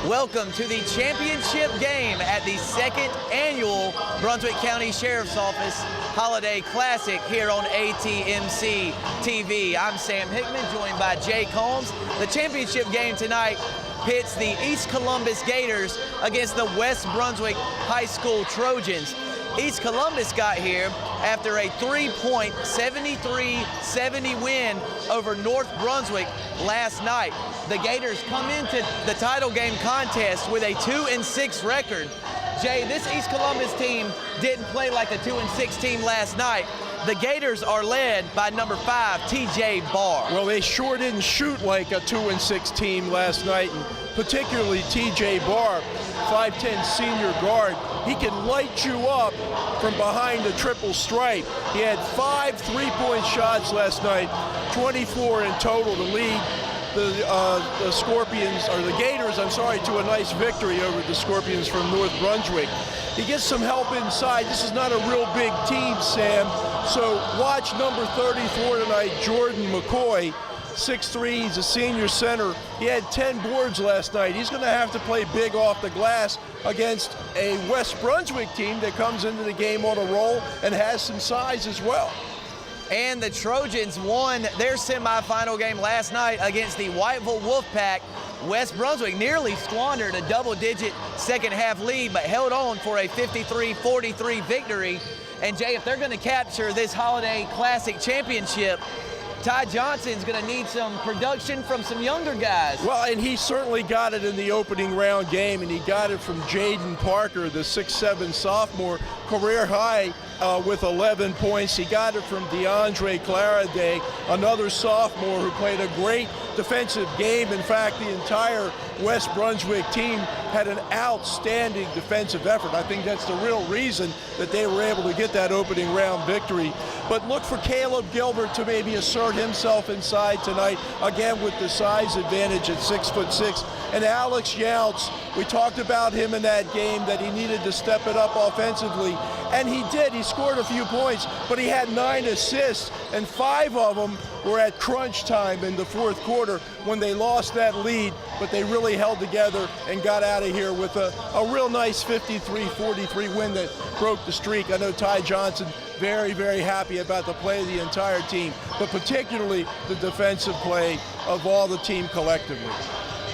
Welcome to the championship game at the second annual Brunswick County Sheriff's Office Holiday Classic here on ATMC TV. I'm Sam Hickman, joined by Jay Combs. The championship game tonight pits the East Columbus Gators against the West Brunswick High School Trojans. East Columbus got here after a 3-point 73-70 win over North Brunswick last night. The Gators come into the title game contest with a 2-6 record. Jay, this East Columbus team didn't play like a 2-6 team last night. The Gators are led by number 5, TJ Barr. Well, they sure didn't shoot like a 2-6 team last night, and particularly TJ Barr, 5'10" senior guard. He can light you up from behind the triple stripe. He had 5 3-point shots last night, 24 in total to lead the Scorpions, or the Gators, to a nice victory over the Scorpions from North Brunswick. He gets some help inside. This is not a real big team, Sam. So watch number 34 tonight, Jordan McCoy, 6'3", he's a senior center. He had 10 boards last night. He's going to have to play big off the glass against a West Brunswick team that comes into the game on a roll and has some size as well. And the Trojans won their semifinal game last night against the Whiteville Wolfpack. West Brunswick nearly squandered a double-digit second-half lead, but held on for a 53-43 victory. And Jay, if they're going to capture this Holiday Classic Championship, Ty Johnson's going to need some production from some younger guys. Well, and he certainly got it in the opening round game, and he got it from Jaden Parker, the 6'7" sophomore, career high with 11 points. He got it from DeAndre Claraday, another sophomore who played a great defensive game. In fact, the entire West Brunswick team had an outstanding defensive effort. I think that's the real reason that they were able to get that opening round victory. But look for Caleb Gilbert to maybe assert himself inside tonight, again with the size advantage at 6'6". And Alex Younts, we talked about him in that game, that he needed to step it up offensively, and he did. He scored a few points, but he had 9 assists, and 5 of them were at crunch time in the fourth quarter when they lost that lead, but they really held together and got out of here with a real nice 53-43 win that broke the streak. I know Ty Johnson very, very happy about the play of the entire team, but particularly the defensive play of all the team collectively.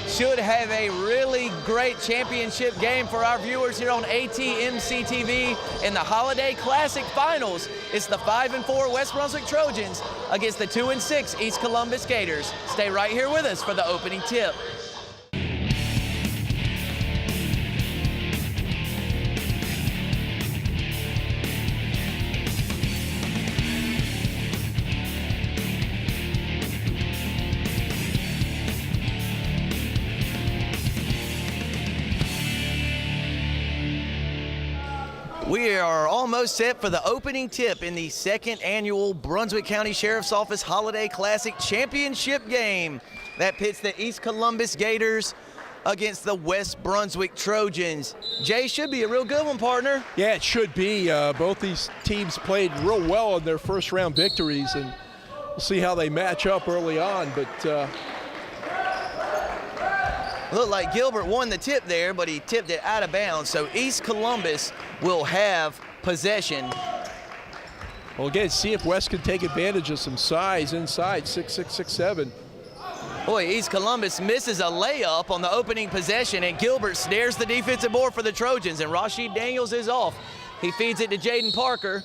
Should have a really great championship game for our viewers here on ATMC TV in the Holiday Classic Finals. It's the 5-4 West Brunswick Trojans against the 2-6 East Columbus Gators. Stay right here with us for the opening tip. We are almost set for the opening tip in the second annual Brunswick County Sheriff's Office Holiday Classic Championship game that pits the East Columbus Gators against the West Brunswick Trojans. Jay, should be a real good one, partner. Yeah, it should be. Both these teams played real well in their first round victories, and we'll see how they match up early on. But looked like Gilbert won the tip there, but he tipped it out of bounds. So East Columbus will have possession. Well, again, see if West can take advantage of some size inside, 6'6", 6'7". Boy, East Columbus misses a layup on the opening possession, and Gilbert snares the defensive board for the Trojans, and Rashid Daniels is off. He feeds it to Jaden Parker.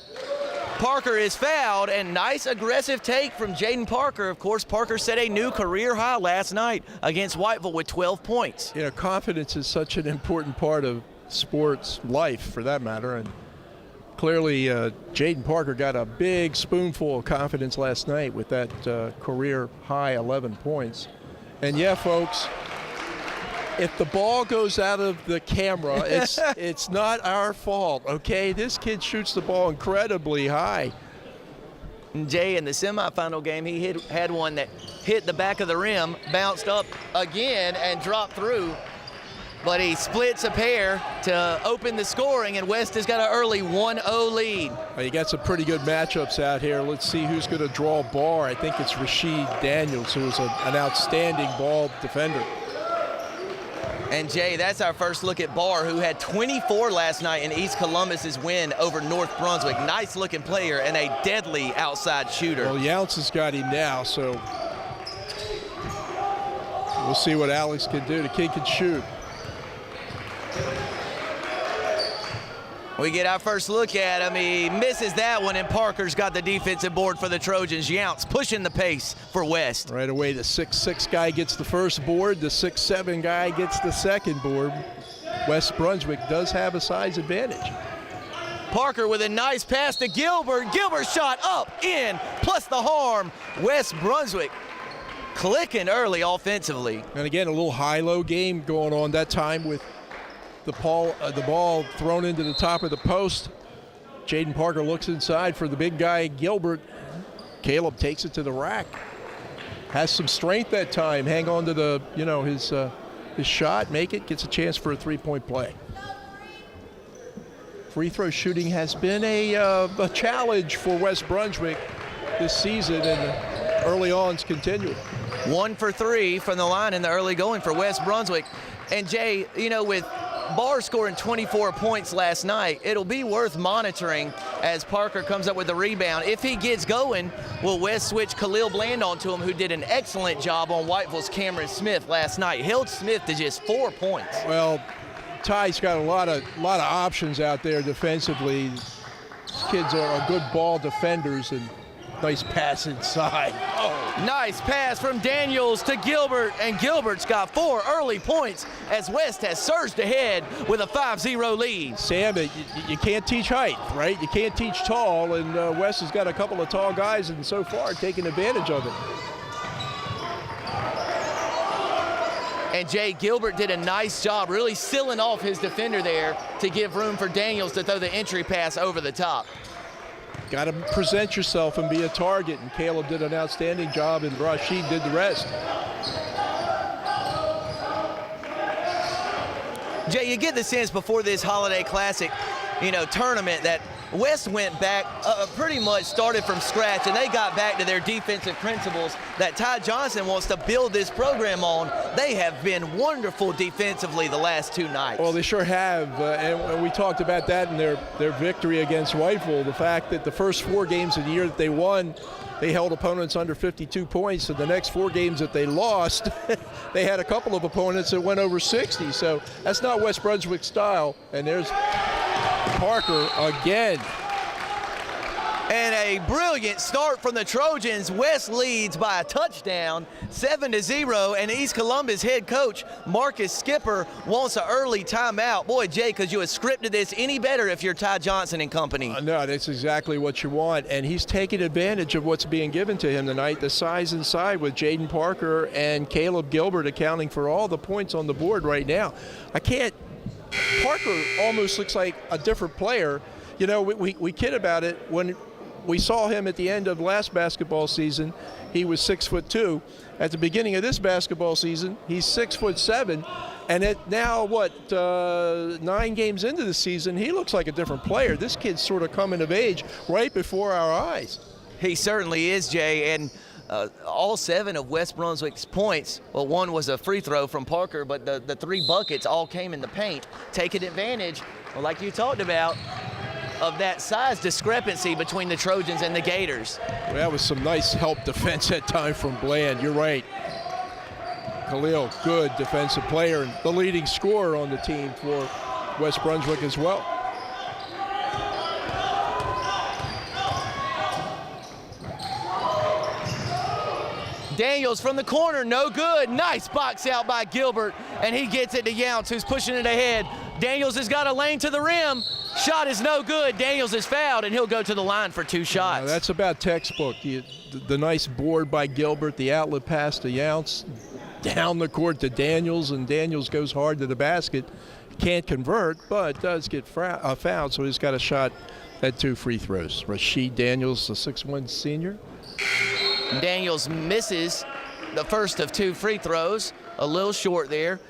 Parker is fouled, and nice aggressive take from Jaden Parker. Of course, Parker set a new career high last night against Whiteville with 12 points. You know, confidence is such an important part of sports life, for that matter, and clearly Jaden Parker got a big spoonful of confidence last night with that career high 11 points. And yeah, folks, if the ball goes out of the camera, it's not our fault, okay? This kid shoots the ball incredibly high. Jay, in the semifinal game, he had one that hit the back of the rim, bounced up again, and dropped through. But he splits a pair to open the scoring, and West has got an early 1-0 lead. Well, you got some pretty good matchups out here. Let's see who's going to draw Barr. I think it's Rashid Daniels, who is an outstanding ball defender. And Jay, that's our first look at Barr, who had 24 last night in East Columbus's win over North Brunswick. Nice looking player and a deadly outside shooter. Well, Younts has got him now, so we'll see what Alex can do. The kid can shoot. We get our first look at him. He misses that one, and Parker's got the defensive board for the Trojans. Younts pushing the pace for West. Right away, the 6'6" guy gets the first board. The 6'7" guy gets the second board. West Brunswick does have a size advantage. Parker with a nice pass to Gilbert. Gilbert shot up, in, plus the harm. West Brunswick clicking early offensively. And again, a little high-low game going on that time with the ball thrown into the top of the post. Jaden Parker looks inside for the big guy, Gilbert. Caleb takes it to the rack. Has some strength that time. Hang on to the, his shot, make it, gets a chance for a three-point play. Free throw shooting has been a challenge for West Brunswick this season, and early on's continuing. 1 for 3 from the line in the early going for West Brunswick. And Jay, with Barr scoring 24 points last night, it'll be worth monitoring as Parker comes up with the rebound. If he gets going, will West switch Khalil Bland onto him, who did an excellent job on Whiteville's Cameron Smith last night. Held Smith to just 4 points. Well, Ty's got a lot of options out there defensively. These kids are good ball defenders, and nice pass inside. Oh. Nice pass from Daniels to Gilbert, and Gilbert's got 4 early points as West has surged ahead with a 5-0 lead. Sam, you can't teach height, right? You can't teach tall, and West has got a couple of tall guys, and so far taking advantage of it. And Jay, Gilbert did a nice job really sealing off his defender there to give room for Daniels to throw the entry pass over the top. Got to present yourself and be a target, and Caleb did an outstanding job, and Rashid did the rest. Jay, you get the sense before this Holiday Classic, tournament that West went back, pretty much started from scratch, and they got back to their defensive principles that Ty Johnson wants to build this program on. They have been wonderful defensively the last 2 nights. Well, they sure have, and we talked about that in their victory against Whiteville. The fact that the first 4 games of the year that they won, they held opponents under 52 points, and the next 4 games that they lost, they had a couple of opponents that went over 60. So that's not West Brunswick style, and there's Parker again. And a brilliant start from the Trojans. West leads by a touchdown, 7-0, and East Columbus head coach Marcus Skipper wants an early timeout. Boy, Jay, could you have scripted this any better if you're Ty Johnson and company? No, that's exactly what you want, and he's taking advantage of what's being given to him tonight, the size inside with Jaden Parker and Caleb Gilbert accounting for all the points on the board right now. Parker almost looks like a different player. We kid about it. When we saw him at the end of last basketball season, he was 6'2". At the beginning of this basketball season, he's 6'7". And now, 9 games into the season, he looks like a different player. This kid's sort of coming of age right before our eyes. He certainly is, Jay, and all 7 of West Brunswick's points, well, 1 was a free throw from Parker, but the 3 buckets all came in the paint, taking advantage, well, like you talked about, of that size discrepancy between the Trojans and the Gators. Well, that was some nice help defense that time from Bland. You're right. Khalil, good defensive player and the leading scorer on the team for West Brunswick as well. Daniels from the corner, no good. Nice box out by Gilbert, and he gets it to Younts, who's pushing it ahead. Daniels has got a lane to the rim. Shot is no good. Daniels is fouled, and he'll go to the line for 2 shots. That's about textbook. The nice board by Gilbert, the outlet pass to Younts, down the court to Daniels, and Daniels goes hard to the basket. Can't convert, but does get fouled, so he's got a shot at 2 free throws. Rashid Daniels, the 6'1" senior. Daniels misses the first of 2 free throws, a little short there.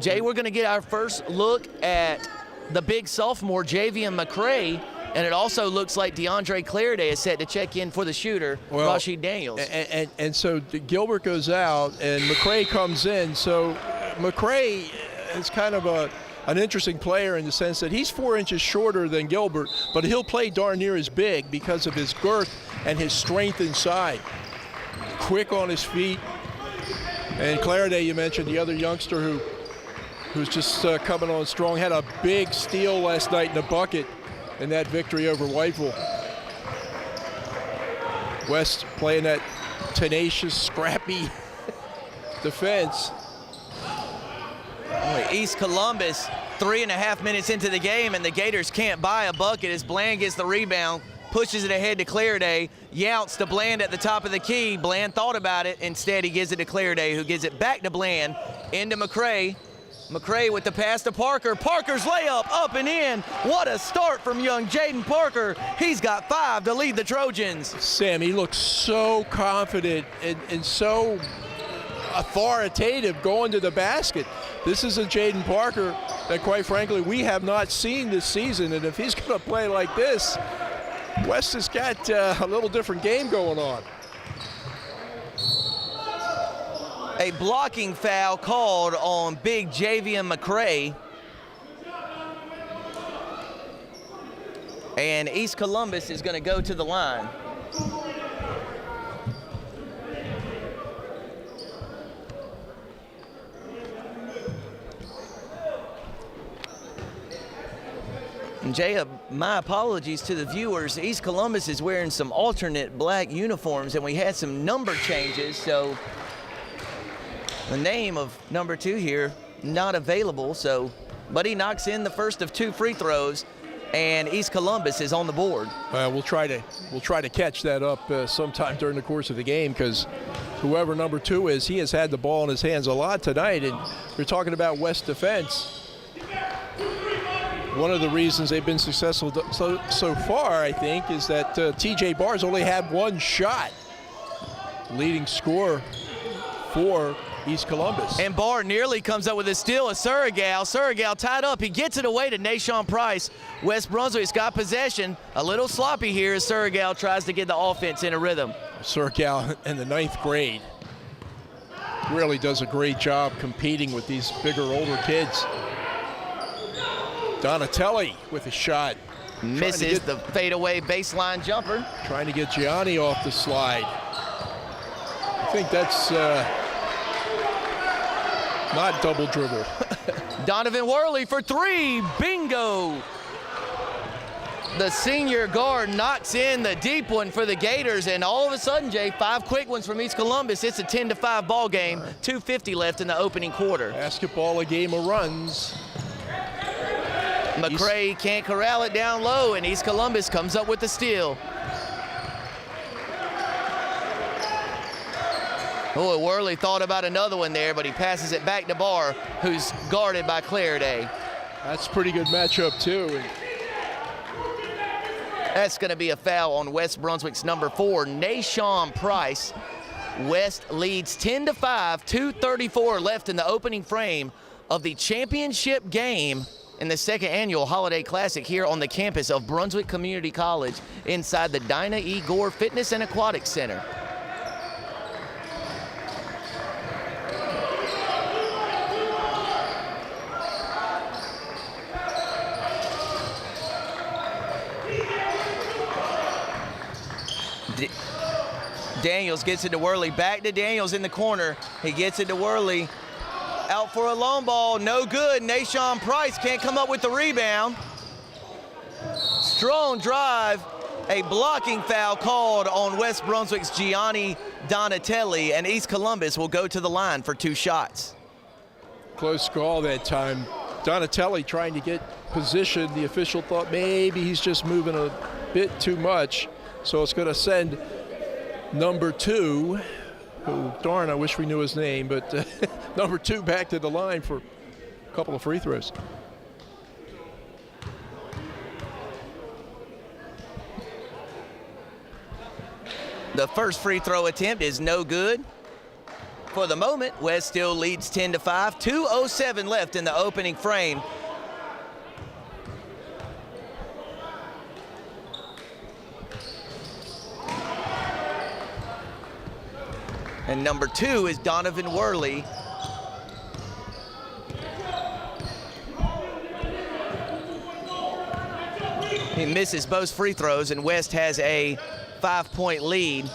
Jay, we're going to get our first look at the big sophomore, Javian McCray, and it also looks like DeAndre Clariday is set to check in for the shooter, Rashid Daniels. And so Gilbert goes out, and McCray comes in, so McCray is kind of an interesting player in the sense that he's 4 inches shorter than Gilbert, but he'll play darn near as big because of his girth and his strength inside. Quick on his feet. And Claraday, you mentioned, the other youngster who's just coming on strong, had a big steal last night in the bucket in that victory over Whiteville. West playing that tenacious, scrappy defense. Boy, East Columbus 3.5 minutes into the game, and the Gators can't buy a bucket as Bland gets the rebound, pushes it ahead to Claraday. Younts to Bland at the top of the key. Bland thought about it. Instead, he gives it to Claraday, who gives it back to Bland, into McCray. McCray with the pass to Parker. Parker's layup up and in. What a start from young Jaden Parker. He's got 5 to lead the Trojans. Sam, he looks so confident and so authoritative going to the basket. This is a Jaden Parker that, quite frankly, we have not seen this season. And if he's going to play like this, West has got a little different game going on. A blocking foul called on big Javian McCray. And East Columbus is going to go to the line. And Jay, my apologies to the viewers. East Columbus is wearing some alternate black uniforms, and we had some number changes, so the name of number 2 here not available. So Buddy knocks in the first of 2 free throws, and East Columbus is on the board. We'll try to catch that up sometime during the course of the game, because whoever number 2 is, he has had the ball in his hands a lot tonight. And we're talking about West defense. One of the reasons they've been successful so far, I think, is that TJ Barr's only had 1 shot. Leading scorer for East Columbus. And Barr nearly comes up with a steal of Surregal. Surregal tied up. He gets it away to Nashawn Price. West Brunswick's got possession. A little sloppy here as Surregal tries to get the offense in a rhythm. Surregal in the 9th grade really does a great job competing with these bigger, older kids. Donatelli with a shot. Misses the fadeaway baseline jumper. Trying to get Gianni off the slide. I think that's not double dribble. Donovan Worley for 3. Bingo. The senior guard knocks in the deep one for the Gators, and all of a sudden, Jay, 5 quick ones from East Columbus. It's a 10-5 ball game. 2:50 left in the opening quarter. Basketball, a game of runs. McCray can't corral it down low, and East Columbus comes up with the steal. Oh, Worley thought about another one there, but he passes it back to Barr, who's guarded by Claraday. That's a pretty good matchup, too. That's going to be a foul on West Brunswick's number 4, Nashawn Price. West leads 10-5, 2:34 left in the opening frame of the championship game in the 2nd annual Holiday Classic here on the campus of Brunswick Community College inside the Dinah E. Gore Fitness and Aquatics Center. Daniels gets it to Worley. Back to Daniels in the corner. He gets it to Worley. Out for a long ball. No good. Nashawn Price can't come up with the rebound. Strong drive. A blocking foul called on West Brunswick's Gianni Donatelli, and East Columbus will go to the line for 2 shots. Close call that time. Donatelli trying to get position. The official thought maybe he's just moving a bit too much. So it's going to send number 2, who, darn, I wish we knew his name, but number 2 back to the line for a couple of free throws. The first free throw attempt is no good. For the moment, West still leads 10-5. 2:07 left in the opening frame. And number 2 is Donovan Worley. He misses both free throws, and West has a 5-point lead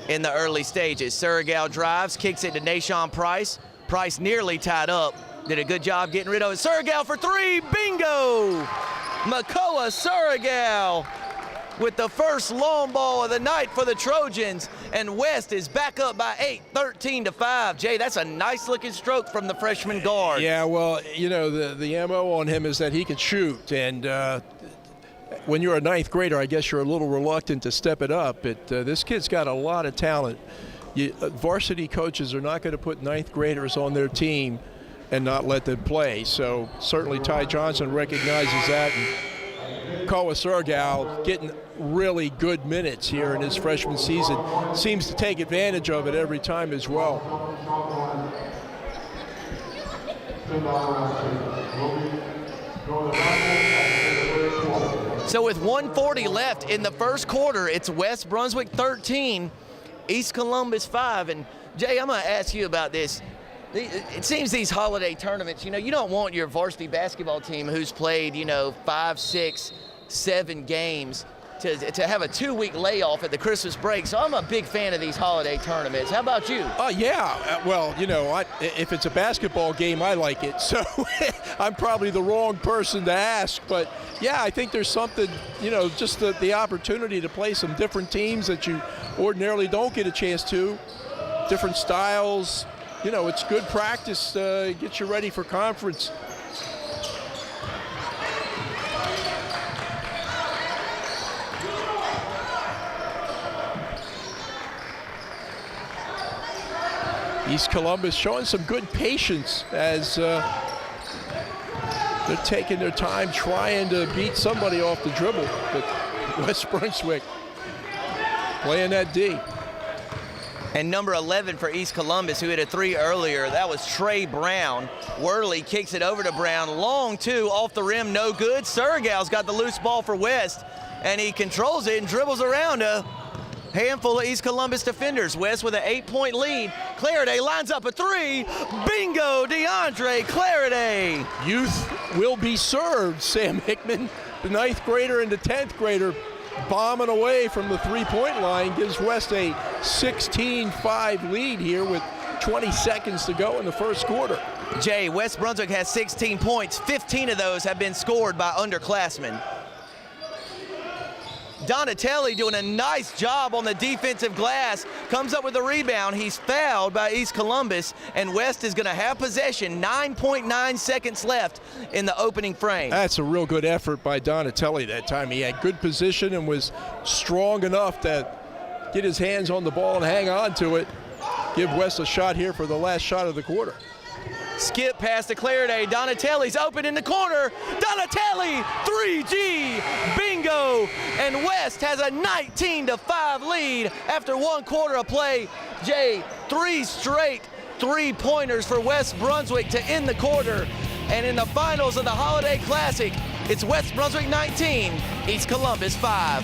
in the early stages. Surregal drives, kicks it to Nashawn Price. Price nearly tied up. Did a good job getting rid of it. Surregal for three, bingo! Makoa Surregal with the first long ball of the night for the Trojans, and West is back up by 8, 13-5. Jay, that's a nice looking stroke from the freshman guard. Yeah, well, you know, the MO on him is that he can shoot, and when you're a ninth grader, I guess you're a little reluctant to step it up, but this kid's got a lot of talent. Varsity coaches are not going to put ninth graders on their team and not let them play, so certainly Ty Johnson recognizes that. And Koa Surregal getting really good minutes here in his freshman season. Seems to take advantage of it every time as well. So with 1:40 left in the first quarter, it's West Brunswick 13, East Columbus 5. And Jay, I'm going to ask you about this. It seems these holiday tournaments, you know, you don't want your varsity basketball team who's played, you know, 5, 6, 7 games to have a 2-week layoff at the Christmas break. So I'm a big fan of these holiday tournaments. How about you? Yeah, well, you know, if it's a basketball game, I like it. So I'm probably the wrong person to ask. But, yeah, I think there's something, you know, just the opportunity to play some different teams that you ordinarily don't get a chance to, different styles. You know, it's good practice to get you ready for conference. East Columbus showing some good patience as they're taking their time trying to beat somebody off the dribble. But West Brunswick playing that D. And number 11 for East Columbus, who hit a 3 earlier, that was Trey Brown. Worley kicks it over to Brown. Long 2 off the rim, no good. Surregal's got the loose ball for West, and he controls it and dribbles around a handful of East Columbus defenders. West with an 8-point lead. Clariday lines up a 3. Bingo, DeAndre Clariday. Youth Will be served. Sam Hickman, the 9th grader and the 10th grader, bombing away from the three-point line, gives West a 16-5 lead here with 20 seconds to go in the first quarter. Jay, West Brunswick has 16 points. 15 of those have been scored by underclassmen. Donatelli doing a nice job on the defensive glass, comes up with a rebound. He's fouled by East Columbus, and West is going to have possession. 9.9 seconds left in the opening frame. That's a real good effort by Donatelli that time. He had good position and was strong enough to get his hands on the ball and hang on to it. Give West a shot here for the last shot of the quarter. Skip pass to Clariday. Donatelli's open in the corner. Donatelli, 3G, bingo. And West has a 19-5 lead after 1 quarter of play. Jay, 3 straight three-pointers for West Brunswick to end the quarter. And in the finals of the Holiday Classic, it's West Brunswick 19, East Columbus 5.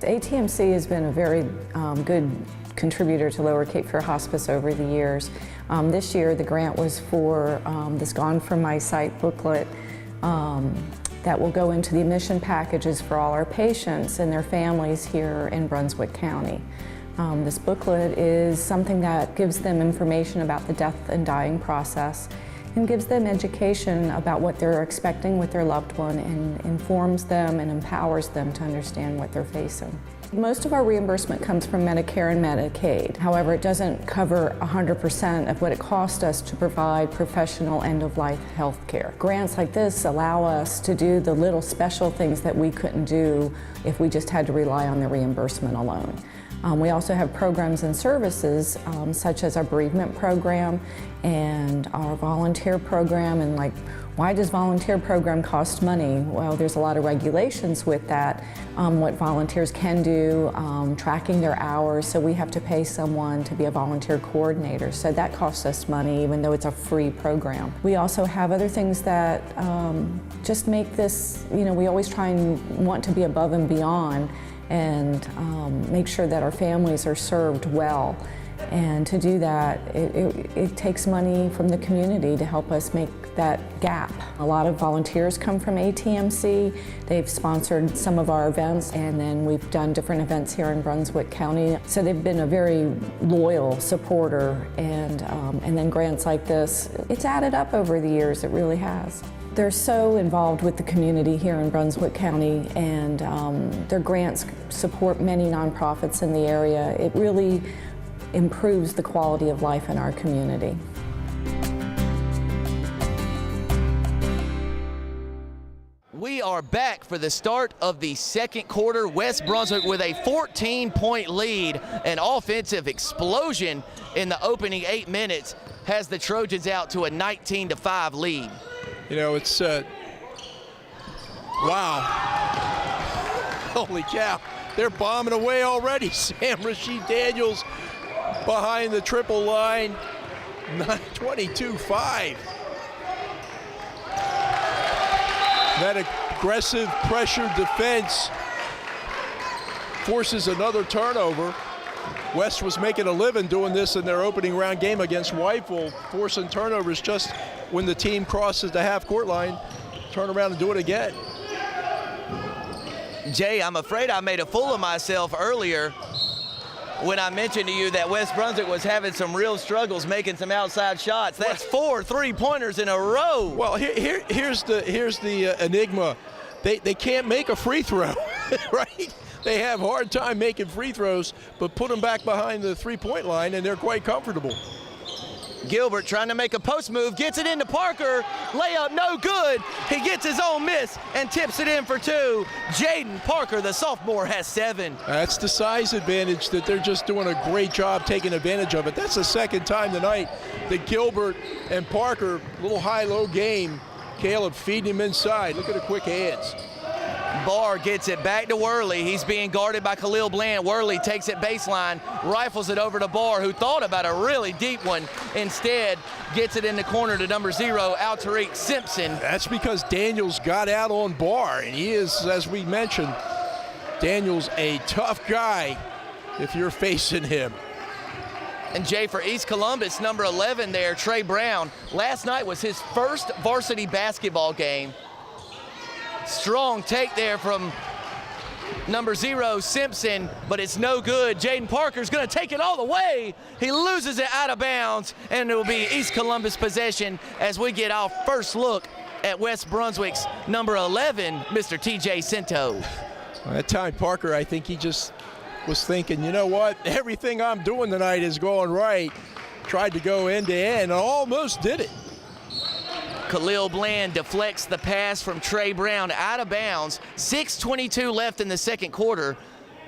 ATMC has been a very good contributor to Lower Cape Fear Hospice over the years. This year the grant was for this Gone From My Sight booklet that will go into the admission packages for all our patients and their families here in Brunswick County. This booklet is something that gives them information about the death and dying process and gives them education about what they're expecting with their loved one and informs them and empowers them to understand what they're facing. Most of our reimbursement comes from Medicare and Medicaid. However, it doesn't cover 100% of what it costs us to provide professional end-of-life health care. Grants like this allow us to do the little special things that we couldn't do if we just had to rely on the reimbursement alone. We also have programs and services such as our bereavement program and our volunteer program. And like, why does volunteer program cost money? Well, there's a lot of regulations with that, what volunteers can do, tracking their hours, so we have to pay someone to be a volunteer coordinator. So that costs us money, even though it's a free program. We also have other things that just make this, we always try and want to be above and beyond and make sure that our families are served well. And to do that, it takes money from the community to help us make that gap. A lot of volunteers come from ATMC. They've sponsored some of our events, and then we've done different events here in Brunswick County. So they've been a very loyal supporter, and then grants like this, it's added up over the years, it really has. They're so involved with the community here in Brunswick County, and their grants support many nonprofits in the area. It really improves the quality of life in our community. We are back for the start of the second quarter. West Brunswick with a 14-point lead. An offensive explosion in the opening 8 minutes has the Trojans out to a 19-5 lead. It's wow. Holy cow. They're bombing away already. Sam Rashid Daniels behind the triple line, 22-5. That aggressive pressure defense forces another turnover. West was making a living doing this in their opening round game against Whiteville, forcing turnovers just when the team crosses the half-court line, turn around and do it again. Jay, I'm afraid I made a fool of myself earlier when I mentioned to you that West Brunswick was having some real struggles making some outside shots. That's 4 3-pointers in a row. Well, here's the enigma. They can't make a free throw, right? They have a hard time making free throws, but put them back behind the three-point line, and they're quite comfortable. Gilbert trying to make a post move, gets it into Parker, layup no good. He gets his own miss and tips it in for 2. Jaden Parker, the sophomore, has 7. That's the size advantage that they're just doing a great job taking advantage of it. That's the second time tonight that Gilbert and Parker, little high-low game, Caleb feeding him inside. Look at the quick hands. Barr gets it back to Worley. He's being guarded by Khalil Bland. Worley takes it baseline, rifles it over to Barr, who thought about a really deep one. Instead, gets it in the corner to number 0, Al-Tariq Simpson. That's because Daniels got out on Barr, and he is, as we mentioned, Daniels a tough guy if you're facing him. And Jay, for East Columbus, number 11 there, Trey Brown. Last night was his first varsity basketball game. Strong take there from number 0, Simpson, but it's no good. Jaden Parker's going to take it all the way. He loses it out of bounds, and it will be East Columbus possession as we get our first look at West Brunswick's number 11, Mr. TJ Cento. That time, Parker, I think he just was thinking, you know what, everything I'm doing tonight is going right. Tried to go end to end, and almost did it. Khalil Bland deflects the pass from Trey Brown out of bounds. 6:22 left in the second quarter.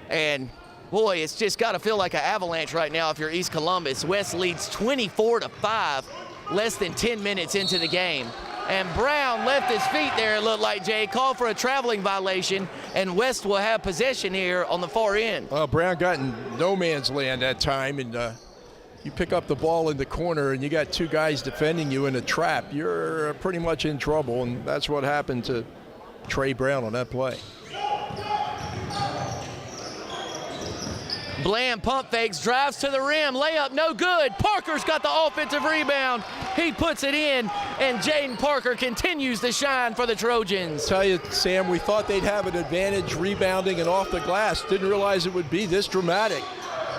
And boy, it's just got to feel like an avalanche right now if you're East Columbus. West leads 24-5, less than 10 minutes into the game. And Brown left his feet there, it looked like, Jay, called for a traveling violation, and West will have possession here on the far end. Well, Brown got in no man's land that time, and you pick up the ball in the corner and you got 2 guys defending you in a trap, you're pretty much in trouble, and that's what happened to Trey Brown on that play. Bland pump fakes, drives to the rim, layup no good. Parker's got the offensive rebound. He puts it in, and Jaden Parker continues to shine for the Trojans. Tell you, Sam, we thought they'd have an advantage rebounding and off the glass. Didn't realize it would be this dramatic.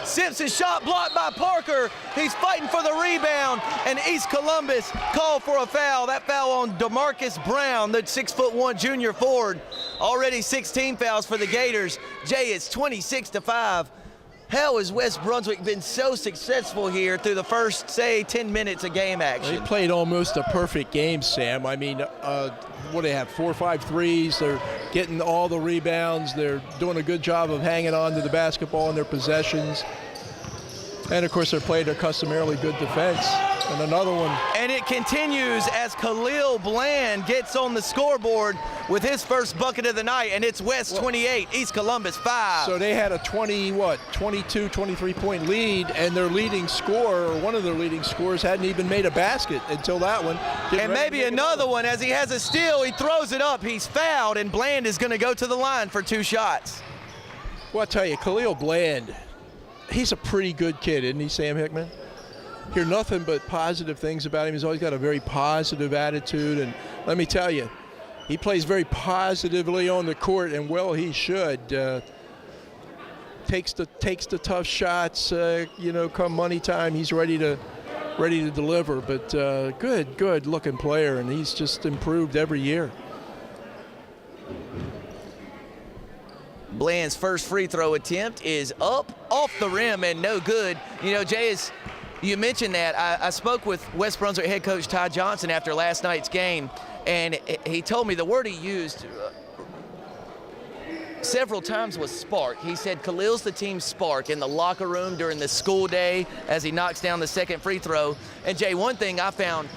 Simpson's shot blocked by Parker. He's fighting for the rebound, and East Columbus called for a foul. That foul on DeMarcus Brown, the 6'1" junior forward. Already 16 fouls for the Gators. Jay, it's 26-5. how has West Brunswick been so successful here through the first, say, 10 minutes of game action? They played almost a perfect game, Sam. I mean, what do they have, 4 or 5 threes? They're getting all the rebounds. They're doing a good job of hanging on to the basketball in their possessions. And, of course, they're playing a customarily good defense. And another one. And it continues as Khalil Bland gets on the scoreboard with his first bucket of the night, and it's West 28, East Columbus 5. So they had a 22, 23-point lead, and their leading scorer, or one of their leading scorers, hadn't even made a basket until that one. And maybe another one as he has a steal. He throws it up. He's fouled, and Bland is going to go to the line for 2 shots. Well, I'll tell you, Khalil Bland, he's a pretty good kid, isn't he, Sam Hickman? Hear nothing but positive things about him. He's always got a very positive attitude, and let me tell you, he plays very positively on the court, and well, he should. Takes the tough shots. Come money time, he's ready to deliver. But good looking player, and he's just improved every year. Bland's first free throw attempt is up, off the rim, and no good. Jay, as you mentioned that, I spoke with West Brunswick head coach Ty Johnson after last night's game, and he told me the word he used several times was spark. He said Khalil's the team's spark in the locker room during the school day as he knocks down the second free throw. And Jay, one thing I found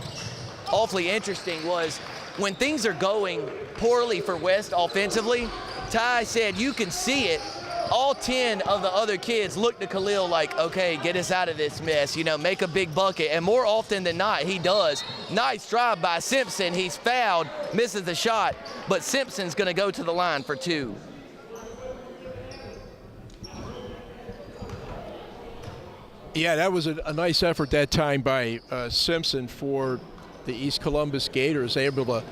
awfully interesting was when things are going poorly for West offensively, Ty said you can see it. All 10 of the other kids look to Khalil like, okay, get us out of this mess, make a big bucket. And more often than not, he does. Nice drive by Simpson. He's fouled, misses the shot, but Simpson's going to go to the line for 2. Yeah, that was a nice effort that time by Simpson for the East Columbus Gators, able to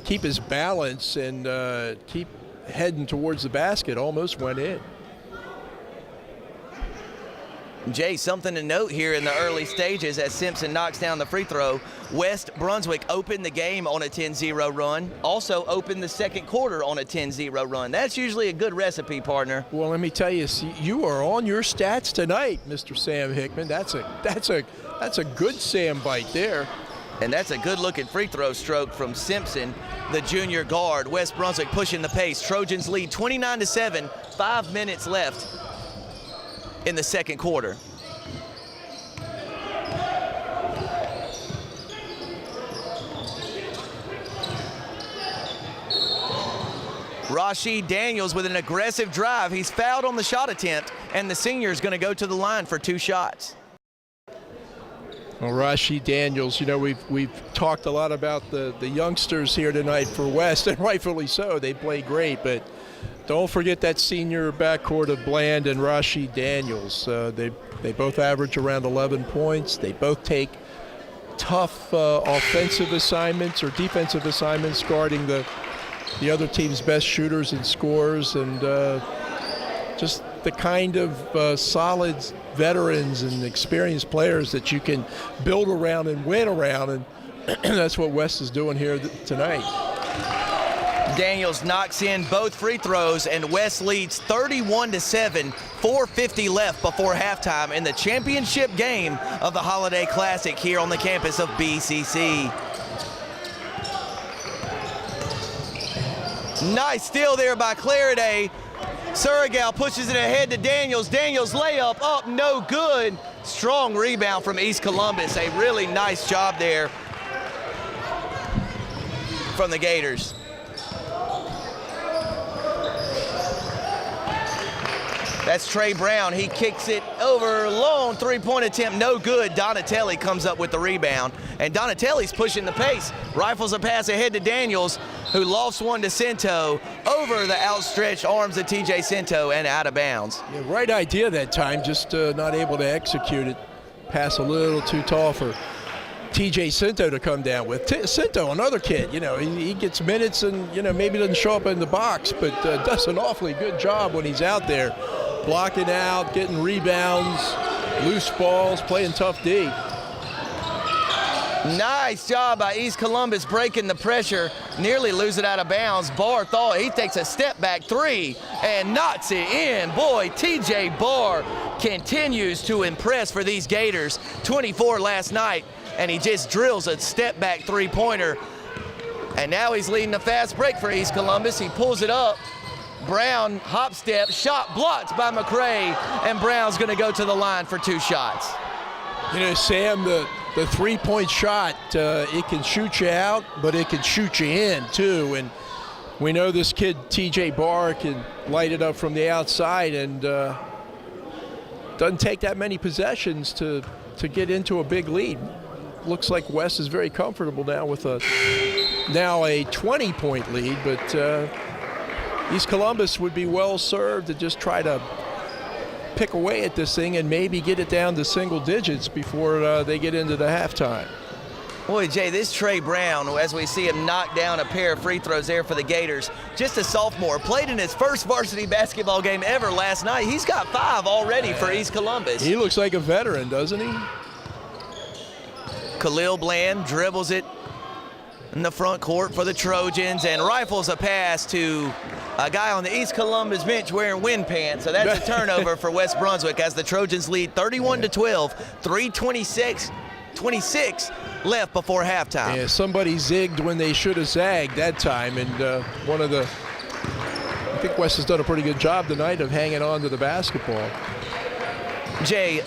keep his balance and keep heading towards the basket. Almost went in. Jay, something to note here in the early stages as Simpson knocks down the free throw. West Brunswick opened the game on a 10-0 run, also opened the second quarter on a 10-0 run. That's usually a good recipe, partner. Well, let me tell you, you are on your stats tonight, Mr. Sam Hickman. That's a good Sam bite there. And that's a good-looking free throw stroke from Simpson, the junior guard. West Brunswick pushing the pace. Trojans lead 29-7, 5 minutes left in the second quarter. Rashid Daniels with an aggressive drive. He's fouled on the shot attempt, and the senior is going to go to the line for 2 shots. Well, Rashid Daniels, we've talked a lot about the youngsters here tonight for West, and rightfully so. They play great, but don't forget that senior backcourt of Bland and Rashid Daniels. They both average around 11 points. They both take tough offensive assignments or defensive assignments guarding the other team's best shooters and scorers, and just the kind of solid veterans and experienced players that you can build around and win around, and that's what West is doing here tonight. Daniels knocks in both free throws, and West leads 31-7, 4:50 left before halftime in the championship game of the Holiday Classic here on the campus of BCC. Nice steal there by Clariday. Surregal pushes it ahead to Daniels. Daniels layup up, no good. Strong rebound from East Columbus. A really nice job there from the Gators. That's Trey Brown. He kicks it over, long three-point attempt, no good. Donatelli comes up with the rebound, and Donatelli's pushing the pace. Rifles a pass ahead to Daniels, who lofts one to Cento over the outstretched arms of TJ Cento and out of bounds. Yeah, right idea that time, just not able to execute it. Pass a little too tall for TJ Cento to come down with. Cento, another kid, he gets minutes and, maybe doesn't show up in the box, but does an awfully good job when he's out there. Blocking out, getting rebounds, loose balls, playing tough D. Nice job by East Columbus breaking the pressure, nearly lose it out of bounds. Barr thought he takes a step back three and knocks it in. Boy, TJ Barr continues to impress for these Gators. 24 last night, and he just drills a step back three-pointer. And now he's leading a fast break for East Columbus. He pulls it up. Brown hop step, shot blocked by McCray, and Brown's gonna go to the line for 2 shots. You know, Sam, the three-point shot, it can shoot you out, but it can shoot you in too. And we know this kid, TJ Barr, can light it up from the outside, and doesn't take that many possessions to get into a big lead. Looks like West is very comfortable now with a 20-point lead, but East Columbus would be well served to just try to pick away at this thing and maybe get it down to single digits before they get into the halftime. Boy, Jay, this Trey Brown, as we see him knock down a pair of free throws there for the Gators, just a sophomore, played in his first varsity basketball game ever last night. He's got 5 already for East Columbus. He looks like a veteran, doesn't he? Khalil Bland dribbles it in the front court for the Trojans and rifles a pass to a guy on the East Columbus bench wearing wind pants. So that's a turnover for West Brunswick as the Trojans lead 31-12, 3:26 left before halftime. Yeah, somebody zigged when they should have zagged that time, and I think West has done a pretty good job tonight of hanging on to the basketball. Jay,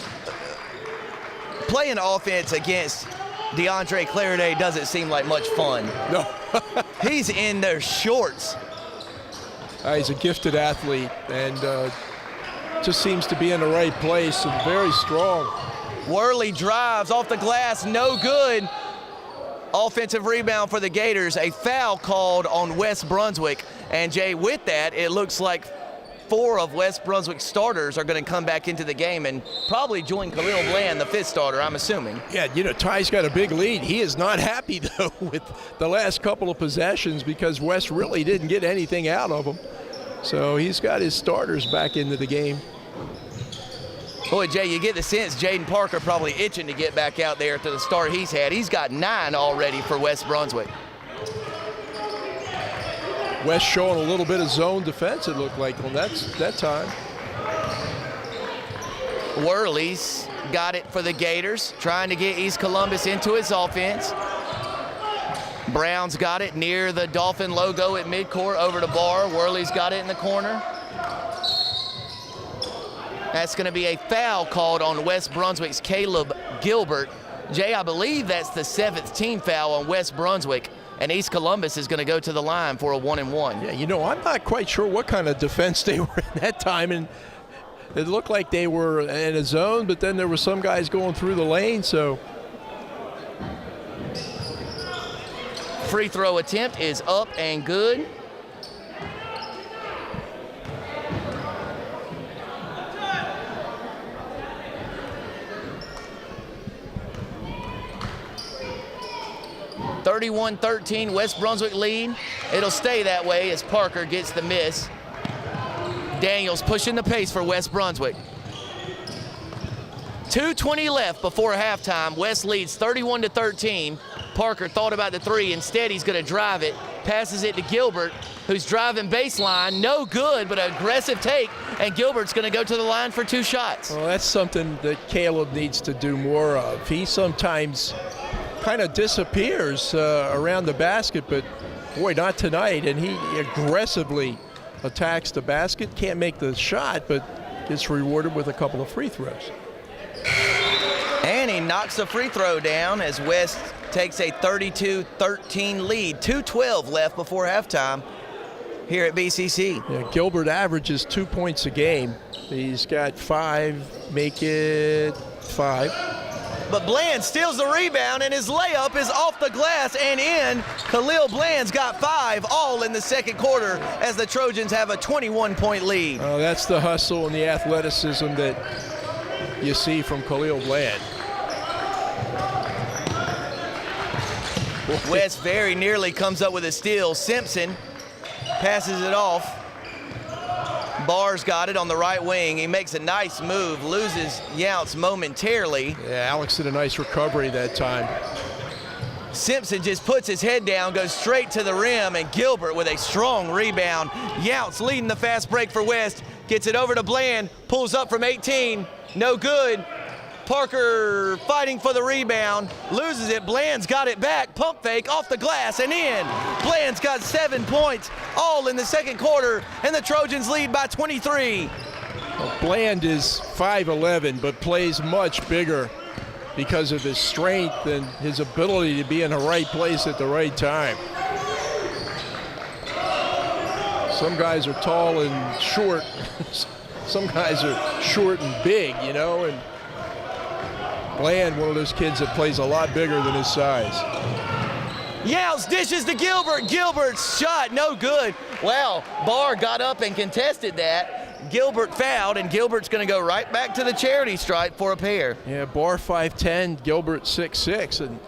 playing offense against DeAndre Clariday doesn't seem like much fun. No. He's in their shorts. He's a gifted athlete and just seems to be in the right place and very strong. Worley drives off the glass, no good. Offensive rebound for the Gators, a foul called on West Brunswick. And Jay, with that, it looks like 4 of West Brunswick's starters are going to come back into the game and probably join Khalil Bland, the 5th starter, I'm assuming. Yeah, you know, Ty's got a big lead. He is not happy, though, with the last couple of possessions because West really didn't get anything out of him. So he's got his starters back into the game. Boy, Jay, you get the sense Jaden Parker probably itching to get back out there after the start he's had. He's got 9 already for West Brunswick. West showing a little bit of zone defense, it looked like, on that time. Worley's got it for the Gators, trying to get East Columbus into its offense. Brown's got it near the Dolphin logo at midcourt over to Barr. Worley's got it in the corner. That's going to be a foul called on West Brunswick's Caleb Gilbert. Jay, I believe that's the 7th team foul on West Brunswick. And East Columbus is going to go to the line for a 1-and-1. Yeah, you know, I'm not quite sure what kind of defense they were in that time. And it looked like they were in a zone, but then there were some guys going through the lane, so. Free throw attempt is up and good. (31-13) West Brunswick lead. It'll stay that way as Parker gets the miss. Daniels pushing the pace for West Brunswick. 2:20 left before halftime. West leads 31-13. Parker thought about the 3. Instead, he's going to drive it. Passes it to Gilbert, who's driving baseline. No good, but an aggressive take. And Gilbert's going to go to the line for 2 shots. Well, that's something that Caleb needs to do more of. He sometimes kind of disappears around the basket, but boy, not tonight. And he aggressively attacks the basket. Can't make the shot, but gets rewarded with a couple of free throws. And he knocks the free throw down as West takes a 32-13 lead. 2:12 left before halftime here at BCC. Yeah, Gilbert averages 2 points a game. He's got 5, make it 5. But Bland steals the rebound, and his layup is off the glass and in. Khalil Bland's got 5, all in the second quarter, as the Trojans have a 21-point lead. Oh, that's the hustle and the athleticism that you see from Khalil Bland. West very nearly comes up with a steal. Simpson passes it off. Barr's got it on the right wing. He makes a nice move, loses Younts momentarily. Yeah, Alex did a nice recovery that time. Simpson just puts his head down, goes straight to the rim, and Gilbert with a strong rebound. Younts leading the fast break for West, gets it over to Bland, pulls up from 18, no good. Parker fighting for the rebound, loses it. Bland's got it back, pump fake off the glass and in. Bland's got 7 points, all in the second quarter, and the Trojans lead by 23. Well, Bland is 5'11", but plays much bigger because of his strength and his ability to be in the right place at the right time. Some guys are tall and short. Some guys are short and big, you know, and Bland, one of those kids that plays a lot bigger than his size. Younts dishes to Gilbert. Gilbert's shot, no good. Well, Barr got up and contested that. Gilbert fouled, and Gilbert's going to go right back to the charity stripe for a pair. Yeah, Barr 5'10", Gilbert 6'6", and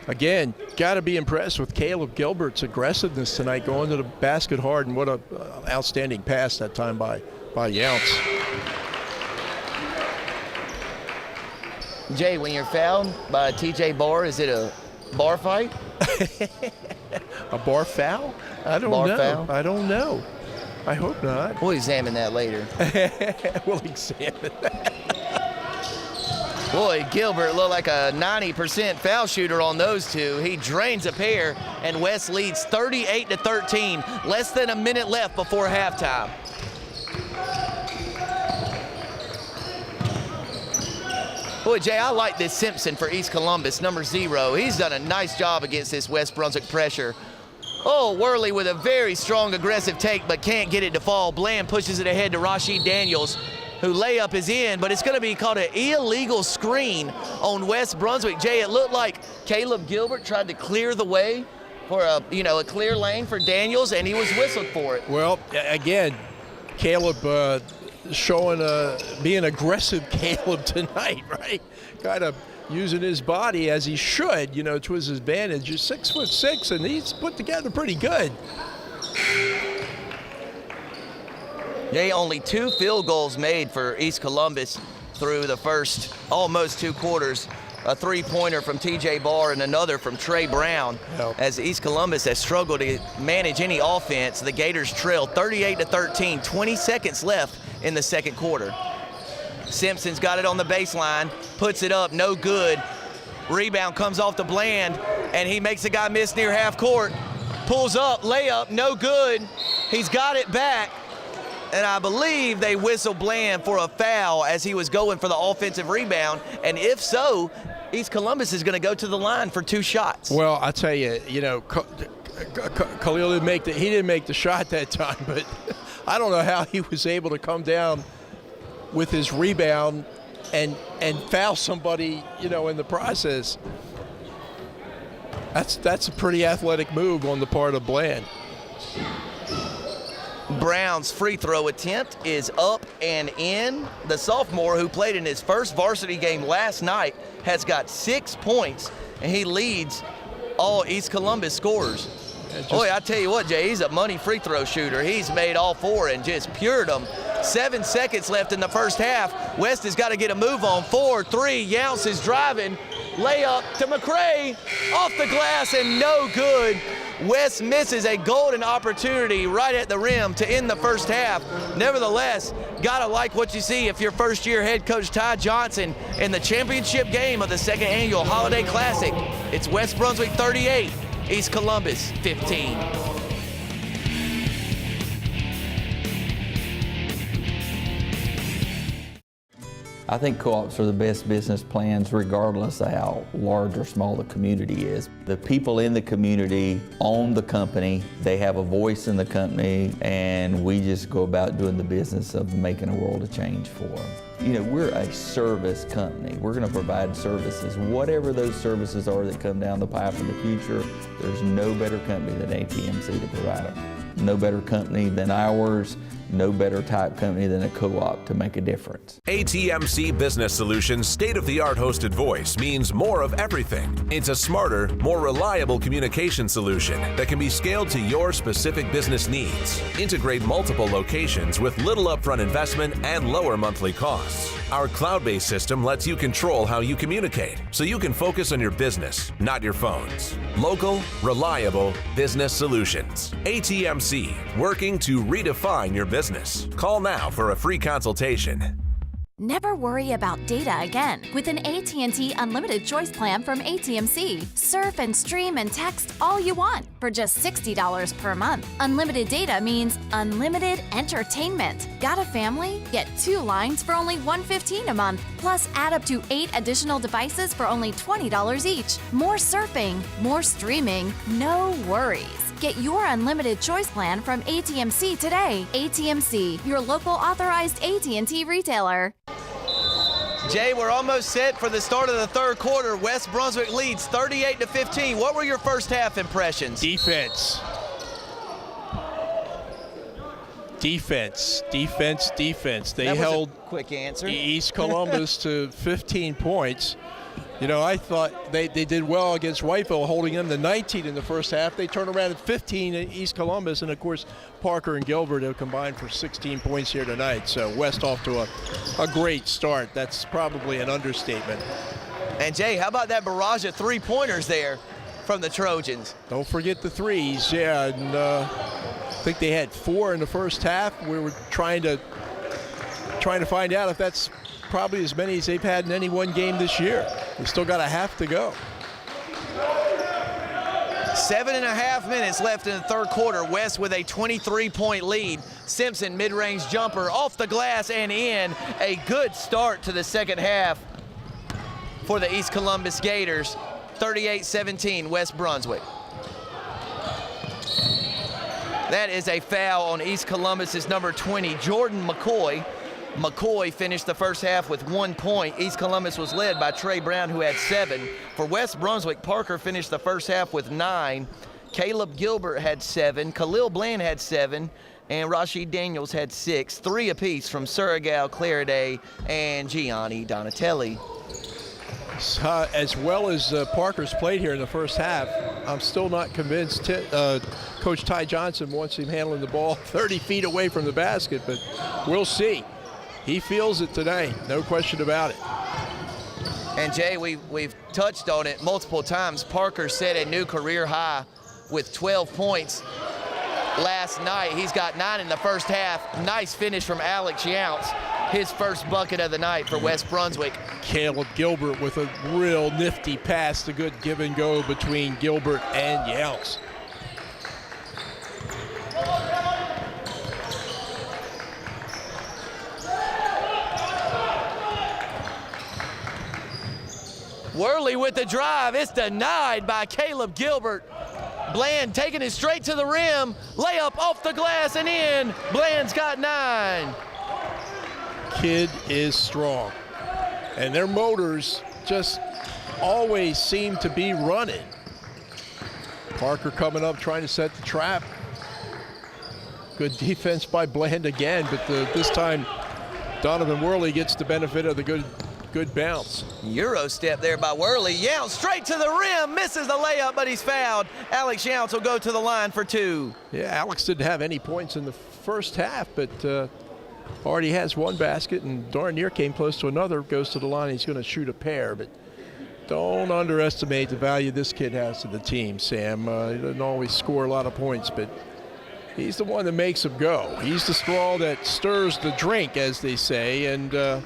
again, got to be impressed with Caleb Gilbert's aggressiveness tonight, going to the basket hard, and what an outstanding pass that time by Younts. Jay, when you're fouled by TJ Barr, is it a bar fight? A bar foul? I don't know. Foul? I don't know. I hope not. We'll examine that later. We'll examine that. Boy, Gilbert looked like a 90% foul shooter on those two. He drains a pair, and West leads 38-13. Less than a minute left before halftime. Boy, Jay, I like this Simpson for East Columbus, number 0. He's done a nice job against this West Brunswick pressure. Oh, Worley with a very strong aggressive take, but can't get it to fall. Bland pushes it ahead to Rashid Daniels, who layup is in, but it's going to be called an illegal screen on West Brunswick. Jay, it looked like Caleb Gilbert tried to clear the way for a clear lane for Daniels, and he was whistled for it. Well, again, Caleb showing being aggressive Caleb tonight, right? Kind of using his body as he should, you know, to his advantage. He's 6'6", and he's put together pretty good. Jay, only 2 field goals made for East Columbus through the first almost 2 quarters. A 3-pointer from TJ Barr and another from Trey Brown. Yep. As East Columbus has struggled to manage any offense, the Gators trail 38-13, 20 seconds left in the second quarter. Simpson's got it on the baseline, puts it up, no good. Rebound comes off the Bland, and he makes a guy miss near half court. Pulls up, layup, no good. He's got it back, and I believe they whistle Bland for a foul as he was going for the offensive rebound, and if so, East Columbus is going to go to the line for 2 shots. Well, I tell you, you know, Khalil didn't make the shot that time, but I don't know how he was able to come down with his rebound and foul somebody, you know, in the process. That's a pretty athletic move on the part of Bland. Brown's free throw attempt is up and in. The sophomore, who played in his first varsity game last night, has got 6 points, and he leads all East Columbus scorers. Boy, I tell you what, Jay, he's a money free throw shooter. He's made all 4 and just pured them. 7 seconds left in the first half. West has got to get a move on. 4-3, Younts is driving. Layup to McCray, off the glass and no good. West misses a golden opportunity right at the rim to end the first half. Nevertheless, gotta like what you see if you're first-year head coach Ty Johnson in the championship game of the second annual Holiday Classic. It's West Brunswick 38, East Columbus 15. I think co-ops are the best business plans regardless of how large or small the community is. The people in the community own the company, they have a voice in the company, and we just go about doing the business of making a world of change for them. You know, we're a service company. We're going to provide services. Whatever those services are that come down the pipe in the future, there's no better company than ATMC to provide them. No better company than ours no better type company than a co-op to make a difference. ATMC Business Solutions' state-of-the-art hosted voice means more of everything. It's a smarter, more reliable communication solution that can be scaled to your specific business needs. Integrate multiple locations with little upfront investment and lower monthly costs. Our cloud-based system lets you control how you communicate, so you can focus on your business, not your phones. Local, reliable business solutions. ATMC, working to redefine your business. Call now for a free consultation. Never worry about data again with an AT&T Unlimited Choice Plan from ATMC. Surf and stream and text all you want for just $60 per month. Unlimited data means unlimited entertainment. Got a family? Get 2 lines for only $115 a month. Plus, add up to 8 additional devices for only $20 each. More surfing, more streaming, no worries. Get your unlimited choice plan from ATMC today. ATMC, your local authorized AT&T retailer. Jay, we're almost set for the start of the third quarter. West Brunswick leads 38-15. What were your first half impressions? Defense. They held quick answer. East Columbus to 15 points. You know, I thought they did well against Whiteville, holding them to 19 in the first half. They turned around at 15 at East Columbus, and of course, Parker and Gilbert have combined for 16 points here tonight. So West off to a great start. That's probably an understatement. And Jay, how about that barrage of 3-pointers there from the Trojans? Don't forget the threes, yeah. And I think they had 4 in the first half. We were trying to find out if that's probably as many as they've had in any one game this year. They still got a half to go. 7.5 minutes left in the third quarter. West with a 23-point lead. Simpson mid-range jumper off the glass and in. A good start to the second half for the East Columbus Gators. 38-17 West Brunswick. That is a foul on East Columbus's number 20, Jordan McCoy. McCoy finished the first half with 1 point. East Columbus was led by Trey Brown, who had 7. For West Brunswick, Parker finished the first half with 9. Caleb Gilbert had 7. Khalil Bland had 7. And Rashid Daniels had 6. 3 apiece from Surregal, Clariday, and Gianni Donatelli. As well as Parker's played here in the first half, I'm still not convinced Coach Ty Johnson wants him handling the ball 30 feet away from the basket, but we'll see. He feels it today, no question about it. And Jay, we've touched on it multiple times. Parker set a new career high with 12 points last night. He's got 9 in the first half. Nice finish from Alex Younts, his first bucket of the night for West Brunswick. Caleb Gilbert with a real nifty pass, a good give and go between Gilbert and Younts. Worley with the drive. It's denied by Caleb Gilbert. Bland taking it straight to the rim. Layup off the glass and in. Bland's got 9. Kid is strong. And their motors just always seem to be running. Parker coming up trying to set the trap. Good defense by Bland again, but this time Donovan Worley gets the benefit of the good bounce. Euro step there by Worley. Younts straight to the rim, misses the layup, but he's fouled. Alex Younts will go to the line for 2. Yeah, Alex didn't have any points in the first half, but already has 1 basket and darn near came close to another. Goes to the line, he's going to shoot a pair, but don't underestimate the value this kid has to the team, Sam. He doesn't always score a lot of points, but he's the one that makes them go. He's the straw that stirs the drink, as they say, and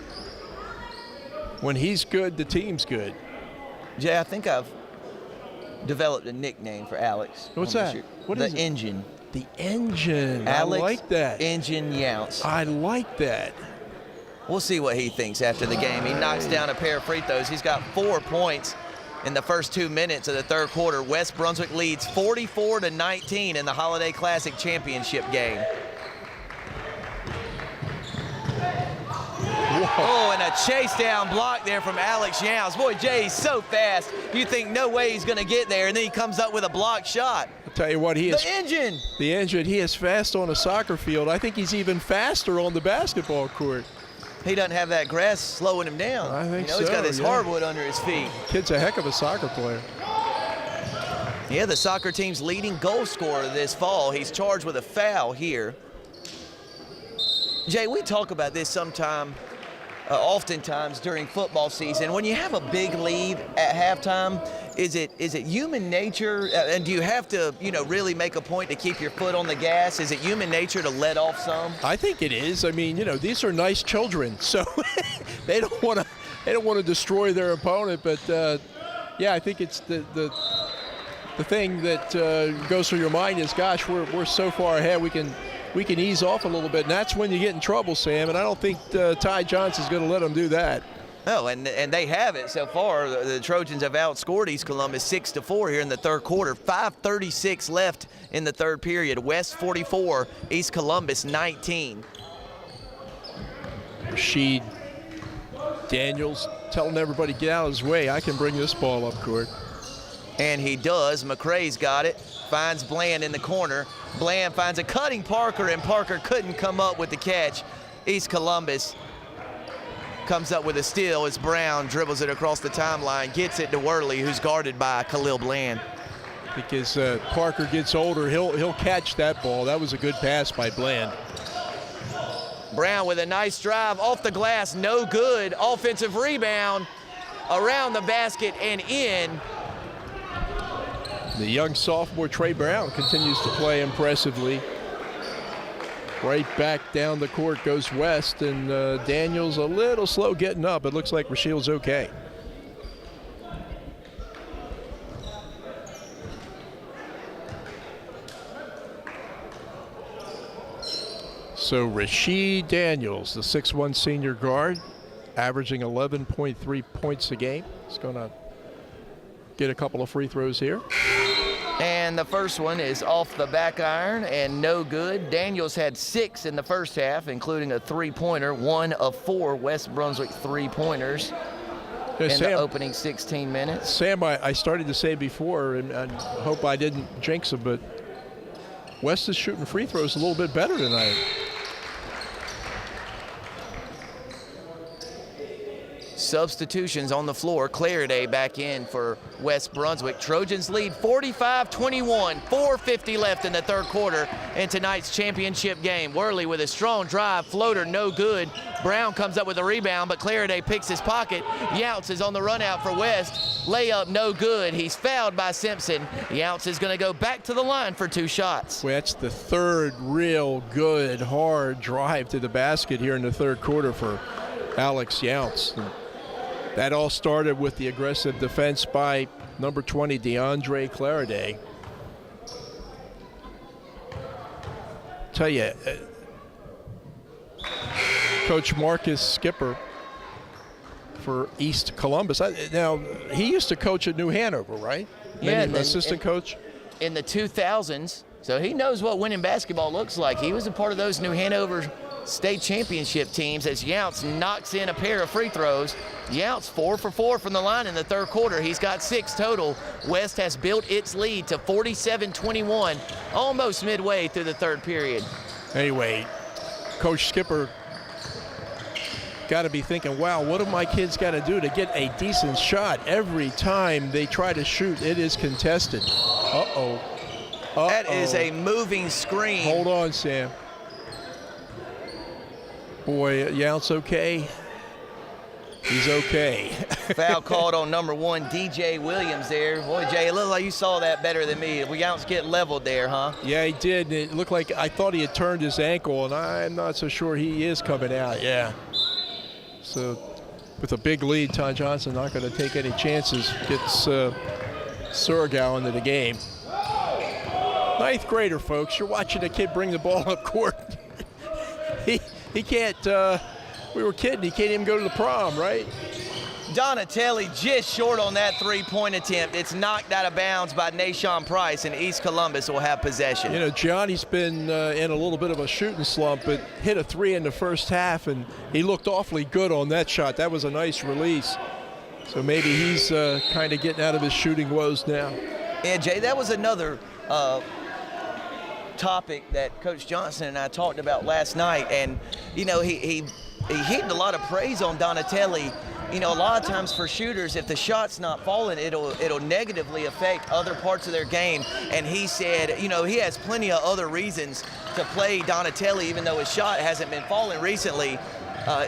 when he's good, the team's good. Jay, I think I've developed a nickname for Alex. What's that? What is it? The Engine. The Engine. Alex I like that. Engine Younts. I like that. We'll see what he thinks after the game. He knocks down a pair of free throws. He's got 4 points in the first 2 minutes of the third quarter. West Brunswick leads 44-19 in the Holiday Classic Championship game. Oh, and a chase down block there from Alex Younts. Boy, Jay, he's so fast. You think no way he's going to get there, and then he comes up with a blocked shot. I'll Tell you what, he is The engine. the engine. He is fast on a soccer field. I think he's even faster on the basketball court. He doesn't have that grass slowing him down. I think He's got so, this yeah. hardwood under his feet. Kid's a heck of a soccer player. Yeah, the soccer team's leading goal scorer this fall. He's charged with a foul here. Jay, we talk about this oftentimes during football season. When you have a big lead at halftime, is it human nature, and do you have to, really make a point to keep your foot on the gas? Is it human nature to let off some? I think it is. I mean, these are nice children, so they don't want to destroy their opponent. But yeah, I think it's the thing that goes through your mind is, gosh, we're so far ahead, we can ease off a little bit, and that's when you get in trouble, Sam. And I don't think Ty Johnson's going to let them do that. Oh, and they have it so far. The Trojans have outscored East Columbus 6-4 here in the third quarter. 5:36 left in the third period. West 44, East Columbus 19. Rashid Daniels telling everybody, get out of his way. I can bring this ball up court. And he does. McCrae's got it. Finds Bland in the corner. Bland finds a cutting Parker, and Parker couldn't come up with the catch. East Columbus comes up with a steal as Brown dribbles it across the timeline, gets it to Worley, who's guarded by Khalil Bland. Because Parker gets older, he'll catch that ball. That was a good pass by Bland. Brown with a nice drive off the glass, no good. Offensive rebound around the basket and in. The young sophomore Trey Brown continues to play impressively. Right back down the court goes West, and Daniels a little slow getting up. It looks like Rashid's okay. So Rashid Daniels, the 6'1" senior guard, averaging 11.3 points a game. He's going to get a couple of free throws here. And the first one is off the back iron and no good. Daniels had 6 in the first half, including a three-pointer, 1 of 4 West Brunswick three-pointers in the opening 16 minutes. Sam, I started to say before, and I hope I didn't jinx him, but West is shooting free throws a little bit better tonight. Substitutions on the floor. Clariday back in for West Brunswick. Trojans lead 45-21. 4:50 left in the third quarter in tonight's championship game. Worley with a strong drive. Floater no good. Brown comes up with a rebound, but Clariday picks his pocket. Younts is on the run out for West. Layup no good. He's fouled by Simpson. Younts is going to go back to the line for 2 shots. Well, that's the third real good, hard drive to the basket here in the third quarter for Alex Younts. That all started with the aggressive defense by number 20, DeAndre Clariday. Tell you, Coach Marcus Skipper for East Columbus. Now, he used to coach at New Hanover, right? Yeah, assistant coach? In the 2000s. So he knows what winning basketball looks like. He was a part of those New Hanover state championship teams as Younts knocks in a pair of free throws. Younts 4 for 4 from the line in the third quarter. He's got 6 total. West has built its lead to 47-21, almost midway through the third period. Anyway, Coach Skipper got to be thinking, wow, what have my kids got to do to get a decent shot? Every time they try to shoot, it is contested. Uh-oh. That is a moving screen. Hold on, Sam. Boy, Younts okay? He's okay. Foul called on number 1, DJ Williams there. Boy, Jay, it looked like you saw that better than me. Younts get leveled there, huh? Yeah, he did. It looked like I thought he had turned his ankle, and I'm not so sure he is coming out. Yeah. So with a big lead, Ty Johnson not going to take any chances. Gets Surgow into the game. 9th grader, folks. You're watching a kid bring the ball up court. He can't, we were kidding, he can't even go to the prom, right? Donatelli just short on that three-point attempt. It's knocked out of bounds by Nashawn Price, and East Columbus will have possession. You know, Johnny's been in a little bit of a shooting slump, but hit a 3 in the first half, and he looked awfully good on that shot. That was a nice release. So maybe he's kind of getting out of his shooting woes now. Yeah, Jay, that was another topic that Coach Johnson and I talked about last night, and you know, he heaped a lot of praise on Donatelli. You know, a lot of times for shooters, if the shot's not falling, it'll negatively affect other parts of their game. And he said, you know, he has plenty of other reasons to play Donatelli, even though his shot hasn't been falling recently.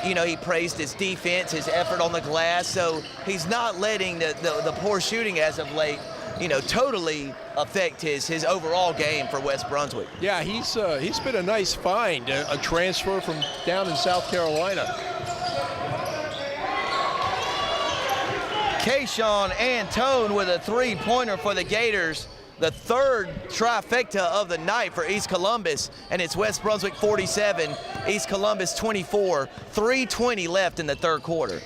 You know, he praised his defense, his effort on the glass. So he's not letting the poor shooting as of late, you know, totally affect his overall game for West Brunswick. Yeah, he's been a nice find, a transfer from down in South Carolina. Kayshawn Antone with a three-pointer for the Gators, the third trifecta of the night for East Columbus, and it's West Brunswick 47, East Columbus 24, 3:20 left in the third quarter.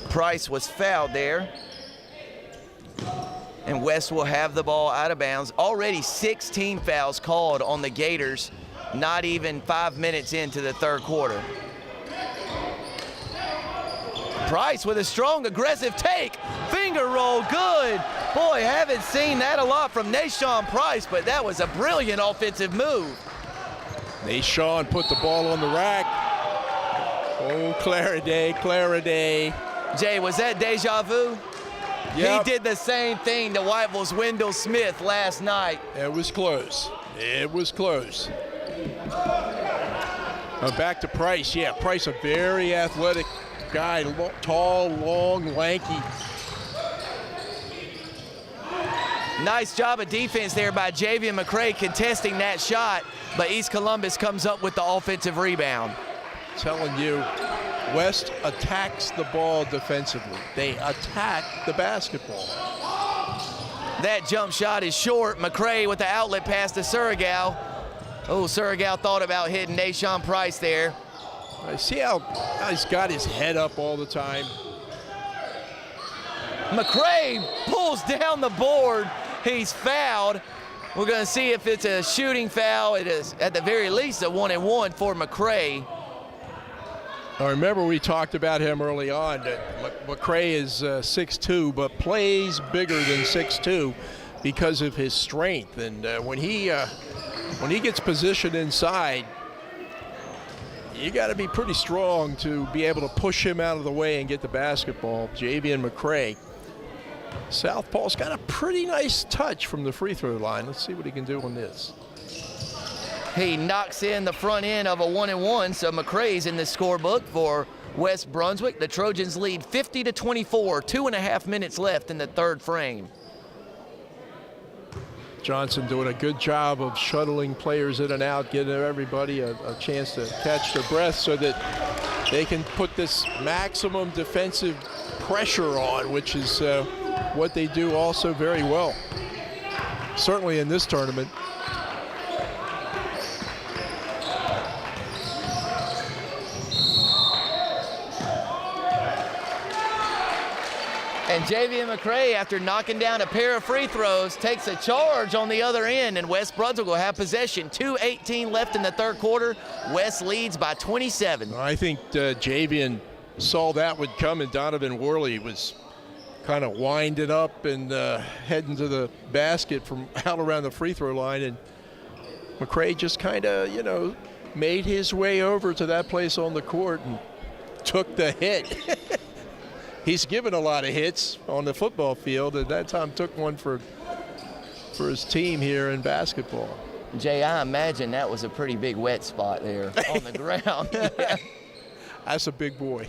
Price was fouled there, and West will have the ball out of bounds. Already 16 fouls called on the Gators, not even 5 minutes into the third quarter. Price with a strong, aggressive take. Finger roll, good. Boy, haven't seen that a lot from Nashawn Price, but that was a brilliant offensive move. Nashawn put the ball on the rack. Oh, Claraday. Jay, was that deja vu? Yep. He did the same thing to Whiteville's Wendell Smith last night. It was close. It was close. Back to Price. Yeah, Price, a very athletic guy, tall, long, lanky. Nice job of defense there by Javian McCray contesting that shot, but East Columbus comes up with the offensive rebound. Telling you, West attacks the ball defensively. They attack the basketball. That jump shot is short. McCray with the outlet pass to Surigao. Oh, Surigao thought about hitting Nashawn Price there. I see how he's got his head up all the time. McCray pulls down the board. He's fouled. We're going to see if it's a shooting foul. It is, at the very least, a 1-and-1 for McCray. I remember we talked about him early on. That McCray is 6'2", but plays bigger than 6'2" because of his strength. And when he gets positioned inside, you got to be pretty strong to be able to push him out of the way and get the basketball. Javian McCray. Southpaw's got a pretty nice touch from the free throw line. Let's see what he can do on this. He knocks in the front end of a 1-and-1, so McCray's in the scorebook for West Brunswick. The Trojans lead 50-24, 2.5 minutes left in the third frame. Johnson doing a good job of shuttling players in and out, giving everybody a chance to catch their breath so that they can put this maximum defensive pressure on, which is what they do also very well, certainly in this tournament. And Javian McCray, after knocking down a pair of free throws, takes a charge on the other end, and West Brunswick will have possession. 2:18 left in the third quarter. West leads by 27. I think Javian saw that would come, and Donovan Worley was kind of winding up and heading to the basket from out around the free throw line, and McCray just kind of, you know, made his way over to that place on the court and took the hit. He's given a lot of hits on the football field, and that time took one for his team here in basketball. Jay, I imagine that was a pretty big wet spot there on the ground. Yeah. That's a big boy.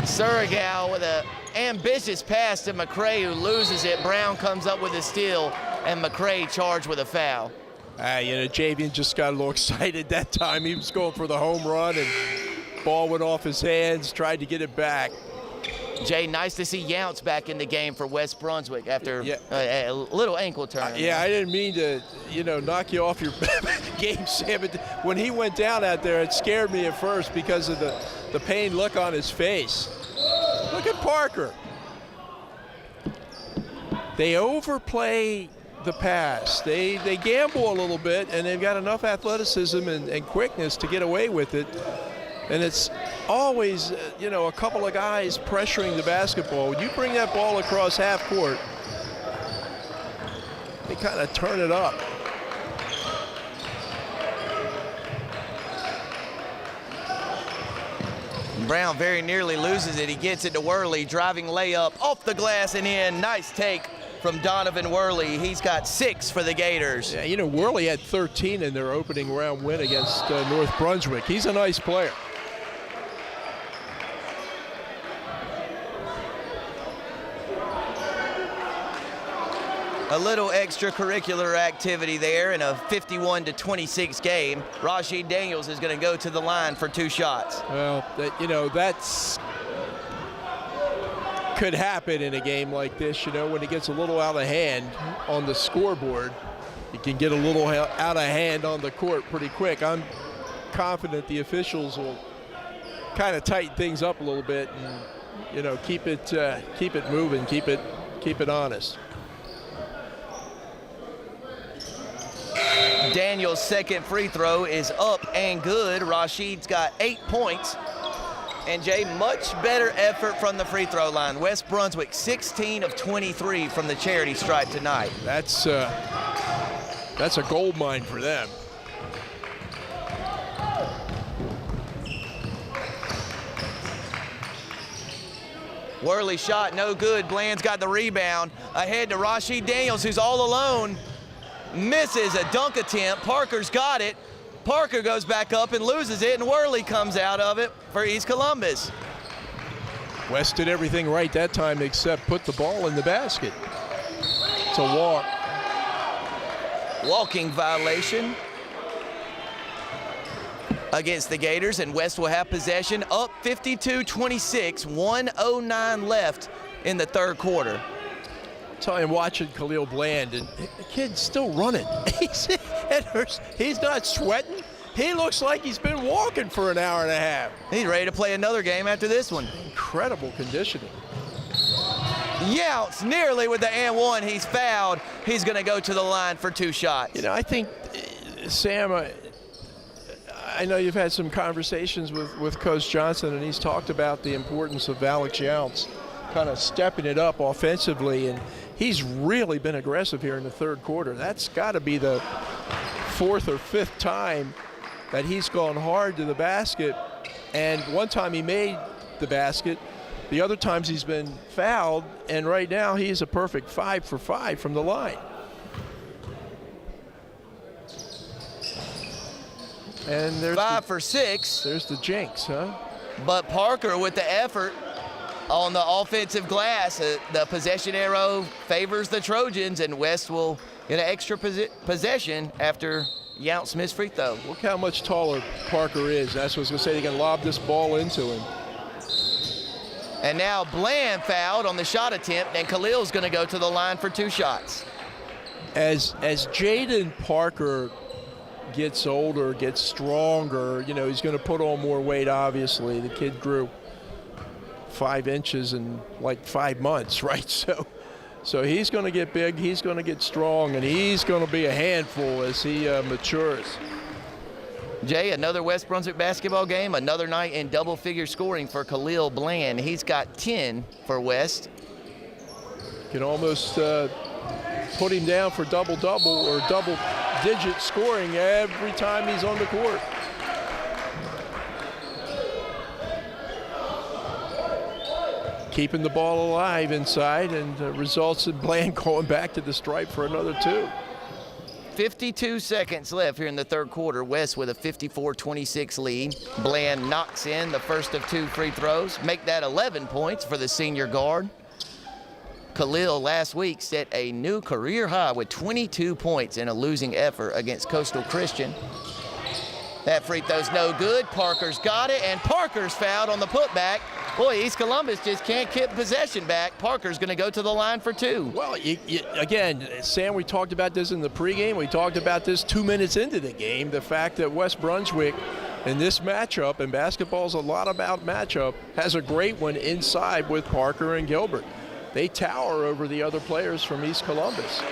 Surigao with an ambitious pass to McCray, who loses it. Brown comes up with a steal, and McCray charged with a foul. You know, Javian just got a little excited that time. He was going for the home run, and ball went off his hands, tried to get it back. Jay, nice to see Younts back in the game for West Brunswick after a little ankle turn. Yeah, I didn't mean to, you know, knock you off your game, Sam. But when he went down out there, it scared me at first because of the pained look on his face. Look at Parker. They overplay the pass. They gamble a little bit, and they've got enough athleticism and quickness to get away with it. And it's always, a couple of guys pressuring the basketball. When you bring that ball across half court, they kind of turn it up. Brown very nearly loses it. He gets it to Worley, driving layup off the glass and in. Nice take from Donovan Worley. He's got 6 for the Gators. Yeah, Worley had 13 in their opening round win against North Brunswick. He's a nice player. A little extracurricular activity there in a 51-26 game. Rashid Daniels is going to go to the line for 2 shots. Well, that's could happen in a game like this, when it gets a little out of hand on the scoreboard. It can get a little out of hand on the court pretty quick. I'm confident the officials will kind of tighten things up a little bit and, keep it moving, keep it honest. Daniel's second free throw is up and good. Rashid's got 8 points. And Jay, much better effort from the free throw line. West Brunswick 16 of 23 from the charity stripe tonight. That's a gold mine for them. Worley shot no good. Bland's got the rebound. Ahead to Rashid Daniels, who's all alone. Misses a dunk attempt. Parker's got it. Parker goes back up and loses it, and Worley comes out of it for East Columbus. West did everything right that time except put the ball in the basket. It's a walk. Walking violation against the Gators, and West will have possession, up 52-26, 1:09 left in the third quarter. I'm watching Khalil Bland, and the kid's still running. He's not sweating. He looks like he's been walking for an hour and a half. He's ready to play another game after this one. Incredible conditioning. Younts nearly with the and one. He's fouled. He's going to go to the line for 2 shots. I think, Sam, I know you've had some conversations with Coach Johnson, and he's talked about the importance of Alex Younts kind of stepping it up offensively, and he's really been aggressive here in the third quarter. That's got to be the 4th or 5th time that he's gone hard to the basket, and one time he made the basket. The other times he's been fouled, and right now he's a perfect 5 for 5 from the line. And there's 5 for 6. There's the jinx, huh? But Parker with the effort on the offensive glass. The possession arrow favors the Trojans, and West will get an extra possession after Younts missed free throw. Look how much taller Parker is. That's what I was going to say. They can lob this ball into him. And now Bland fouled on the shot attempt, and Khalil's going to go to the line for 2 shots. As Jaden Parker gets older, gets stronger, he's going to put on more weight, obviously. The kid grew 5 inches in like 5 months, right? So he's going to get big, he's going to get strong, and he's going to be a handful as he matures. Jay, another West Brunswick basketball game, another night in double-figure scoring for Khalil Bland. He's got 10 for West. Can almost put him down for double-double or double-digit scoring every time he's on the court. Keeping the ball alive inside, and results in Bland going back to the stripe for another 2. 52 seconds left here in the third quarter. West with a 54-26 lead. Bland knocks in the first of 2 free throws, make that 11 points for the senior guard. Khalil last week set a new career high with 22 points in a losing effort against Coastal Christian. That free throw's no good. Parker's got it, and Parker's fouled on the putback. Boy, East Columbus just can't keep possession back. Parker's going to go to the line for 2. Well, again, Sam, we talked about this in the pregame. We talked about this 2 minutes into the game. The fact that West Brunswick in this matchup, and basketball's a lot about matchup, has a great one inside with Parker and Gilbert. They tower over the other players from East Columbus.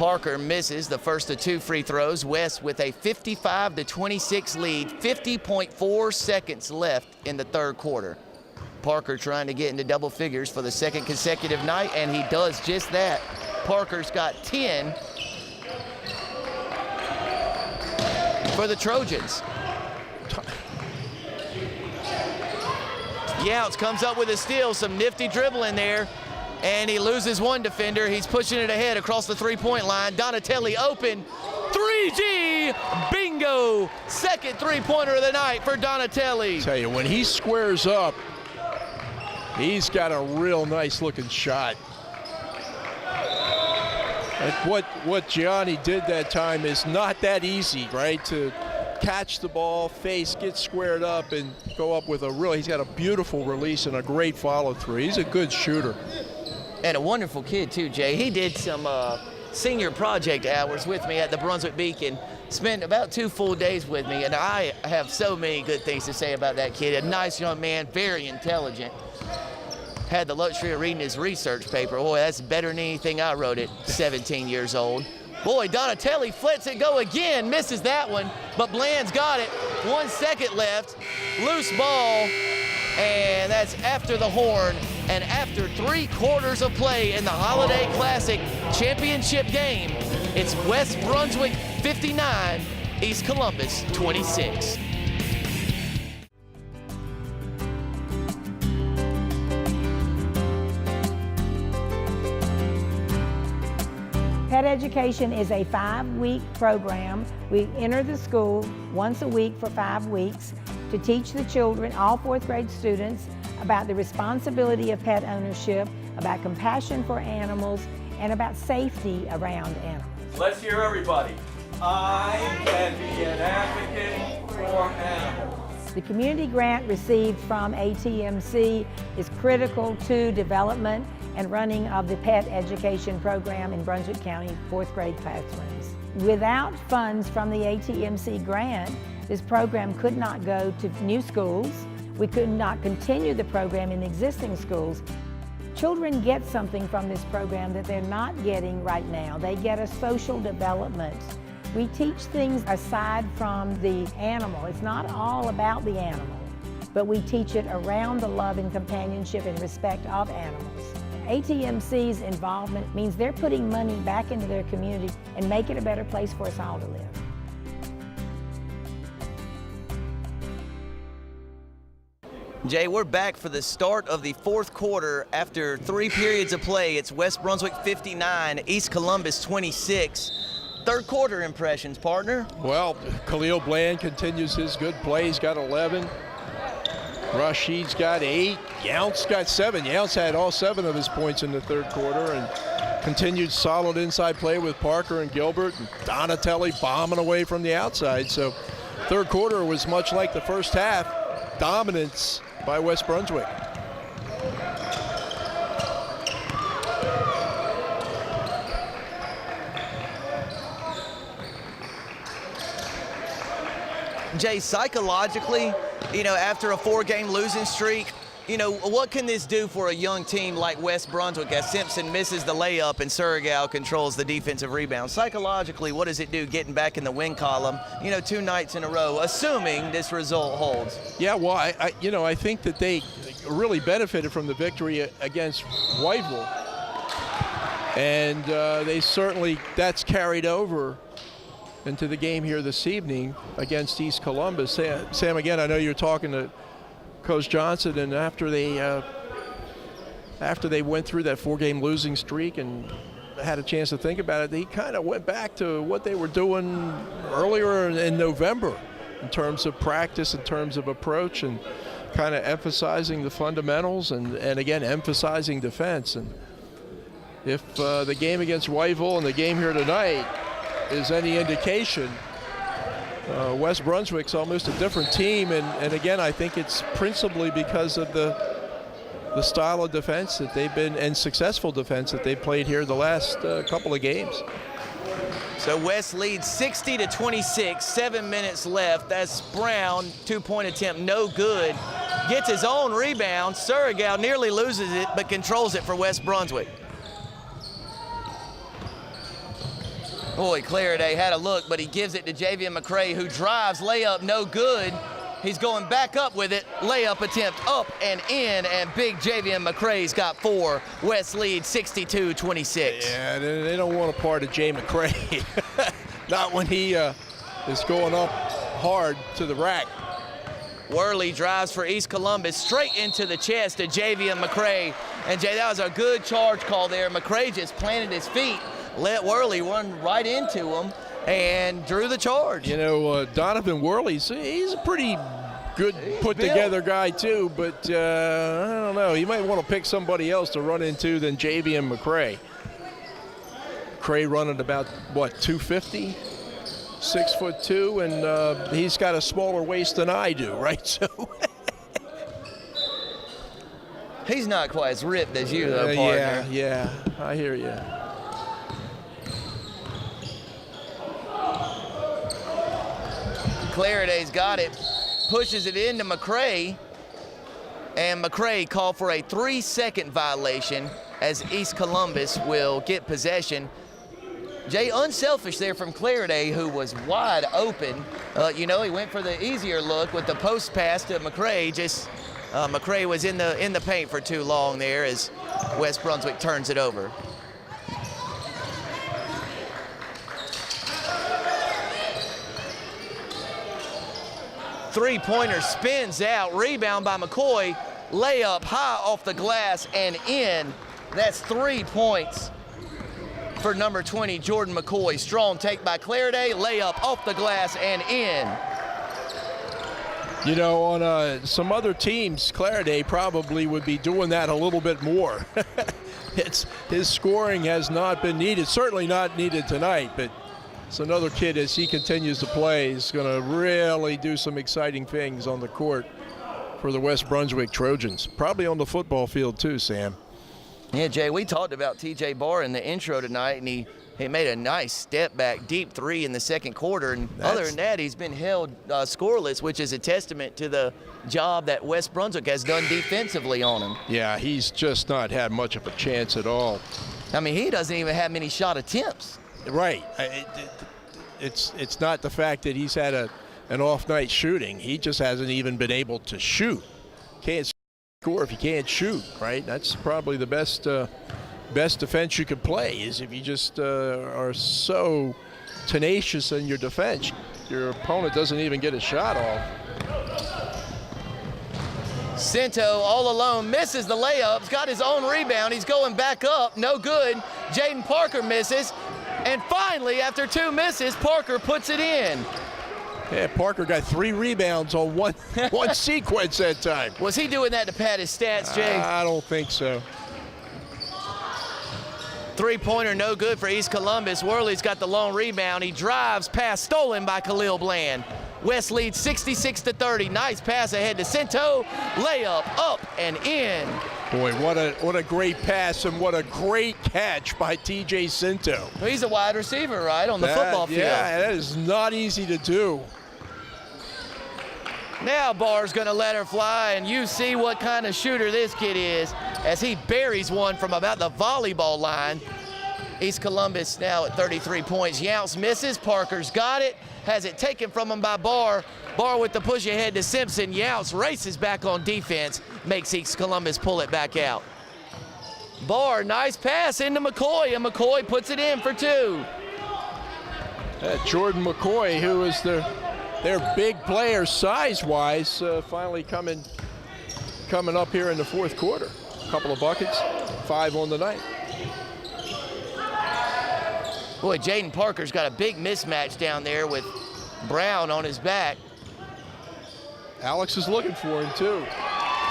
Parker misses the first of 2 free throws. West with a 55-26 lead, 50.4 seconds left in the third quarter. Parker trying to get into double figures for the second consecutive night, and he does just that. Parker's got 10 for the Trojans. Youts comes up with a steal, some nifty dribbling there, and he loses one defender. He's pushing it ahead across the three-point line. Donatelli open, 3G, bingo! Second three-pointer of the night for Donatelli. Tell you, when he squares up, he's got a real nice looking shot. And what Gianni did that time is not that easy, right? To catch the ball, face, get squared up, and go up with he's got a beautiful release and a great follow through. He's a good shooter. And a wonderful kid too, Jay. He did some senior project hours with me at the Brunswick Beacon, spent about 2 full days with me, and I have so many good things to say about that kid. A nice young man, very intelligent. Had the luxury of reading his research paper. Boy, that's better than anything I wrote at 17 years old. Boy, Donatelli lets it go again, misses that one, but Bland's got it. 1 second left, loose ball, and that's after the horn. And after 3 quarters of play in the Holiday Classic championship game, it's West Brunswick 59, East Columbus 26. Pet education is a 5-week program. We enter the school once a week for 5 weeks to teach the children, all 4th grade students, about the responsibility of pet ownership, about compassion for animals, and about safety around animals. Let's hear everybody. I can be an advocate for animals. The community grant received from ATMC is critical to development and running of the pet education program in Brunswick County 4th grade classrooms. Without funds from the ATMC grant, this program could not go to new schools. We could not continue the program in existing schools. Children get something from this program that they're not getting right now. They get a social development. We teach things aside from the animal. It's not all about the animal, but we teach it around the love and companionship and respect of animals. ATMC's involvement means they're putting money back into their community and make it a better place for us all to live. Jay, we're back for the start of the 4th quarter. After 3 periods of play, it's West Brunswick 59, East Columbus 26. Third quarter impressions, partner. Well, Khalil Bland continues his good play. He's got 11. Rashid's got 8. Yount's got 7. Yount's had all 7 of his points in the third quarter, and continued solid inside play with Parker and Gilbert, and Donatelli bombing away from the outside. So third quarter was much like the first half, dominance by West Brunswick. Jay, psychologically, after a 4-game losing streak, what can this do for a young team like West Brunswick as Simpson misses the layup and Surigao controls the defensive rebound? Psychologically, what does it do getting back in the win column, 2 nights in a row, assuming this result holds? Yeah, well, I think that they really benefited from the victory against Whiteville. And that's carried over into the game here this evening against East Columbus. Sam, again, I know you're talking to Coach Johnson, and after they went through that 4-game losing streak and had a chance to think about it, they kind of went back to what they were doing earlier in November in terms of practice, in terms of approach, and kind of emphasizing the fundamentals and again, emphasizing defense. And if the game against Whiteville and the game here tonight is any indication, West Brunswick's almost a different team, and again, I think it's principally because of the style of defense that they've been, and successful defense that they've played here the last couple of games. So West leads 60-26, 7 minutes left. That's Brown, 2-point attempt, no good. Gets his own rebound. Surigao nearly loses it, but controls it for West Brunswick. Boy, Clariday had a look, but he gives it to Javian McCray, who drives, layup, no good. He's going back up with it. Layup attempt up and in, and big Javian McCray's got 4. West lead 62-26. Yeah, they don't want a part of Jay McCray. Not when he is going up hard to the rack. Worley drives for East Columbus, straight into the chest of Javian McCray. And Jay, that was a good charge call there. McCray just planted his feet, let Worley run right into him, and drew the charge. You know, Donovan Worley, he's a pretty good put-together guy too, but I don't know. You might want to pick somebody else to run into than Javian McCray. McCray running about, what, 250? 6'2", and he's got a smaller waist than I do, right? So he's not quite as ripped as you, though, partner. Yeah, I hear you. Clariday's got it, pushes it into McCray, and McCray called for a 3-second violation as East Columbus will get possession. Jay, unselfish there from Clariday, who was wide open. You know, he went for the easier look with the post pass to McCray. Just McCray was in the paint for too long there as West Brunswick turns it over. Three-pointer spins out, rebound by McCoy, layup high off the glass and in. That's 3 points for number 20, Jordan McCoy. Strong take by Clariday, layup off the glass and in. You know, on some other teams, Clariday probably would be doing that a little bit more. His scoring has not been needed, certainly not needed tonight, but it's another kid as he continues to play is going to really do some exciting things on the court for the West Brunswick Trojans. Probably on the football field too, Sam. Yeah, Jay, we talked about TJ Barr in the intro tonight, and he made a nice step back, deep 3 in the second quarter. And other than that, he's been held scoreless, which is a testament to the job that West Brunswick has done defensively on him. Yeah, he's just not had much of a chance at all. I mean, he doesn't even have many shot attempts. Right. It's not the fact that he's had an off night shooting. He just hasn't even been able to shoot. Can't score if you can't shoot, right? That's probably the best defense you could play, is if you just are so tenacious in your defense, your opponent doesn't even get a shot off. Cinto all alone, misses the layups, got his own rebound. He's going back up, no good. Jaden Parker misses, and finally, after 2 misses, Parker puts it in. Yeah, Parker got 3 rebounds on one sequence that time. Was he doing that to pad his stats, Jay? I don't think so. Three-pointer no good for East Columbus. Worley's got the long rebound. He drives, pass stolen by Khalil Bland. West leads 66-30. Nice pass ahead to Cinto. Layup up and in. Boy, what a great pass and what a great catch by TJ Cinto. Well, he's a wide receiver, right, on the football field. Yeah, that is not easy to do. Now Barr's gonna let her fly, and you see what kind of shooter this kid is as he buries one from about the volleyball line. East Columbus now at 33 points. Younce misses, Parker's got it, has it taken from him by Barr. Barr with the push ahead to Simpson. Younce races back on defense, makes East Columbus pull it back out. Barr, nice pass into McCoy, and McCoy puts it in for 2. Jordan McCoy, who is their big player size-wise, finally coming up here in the fourth quarter. A couple of buckets, 5 on the night. Boy, Jaden Parker's got a big mismatch down there with Brown on his back. Alex is looking for him, too.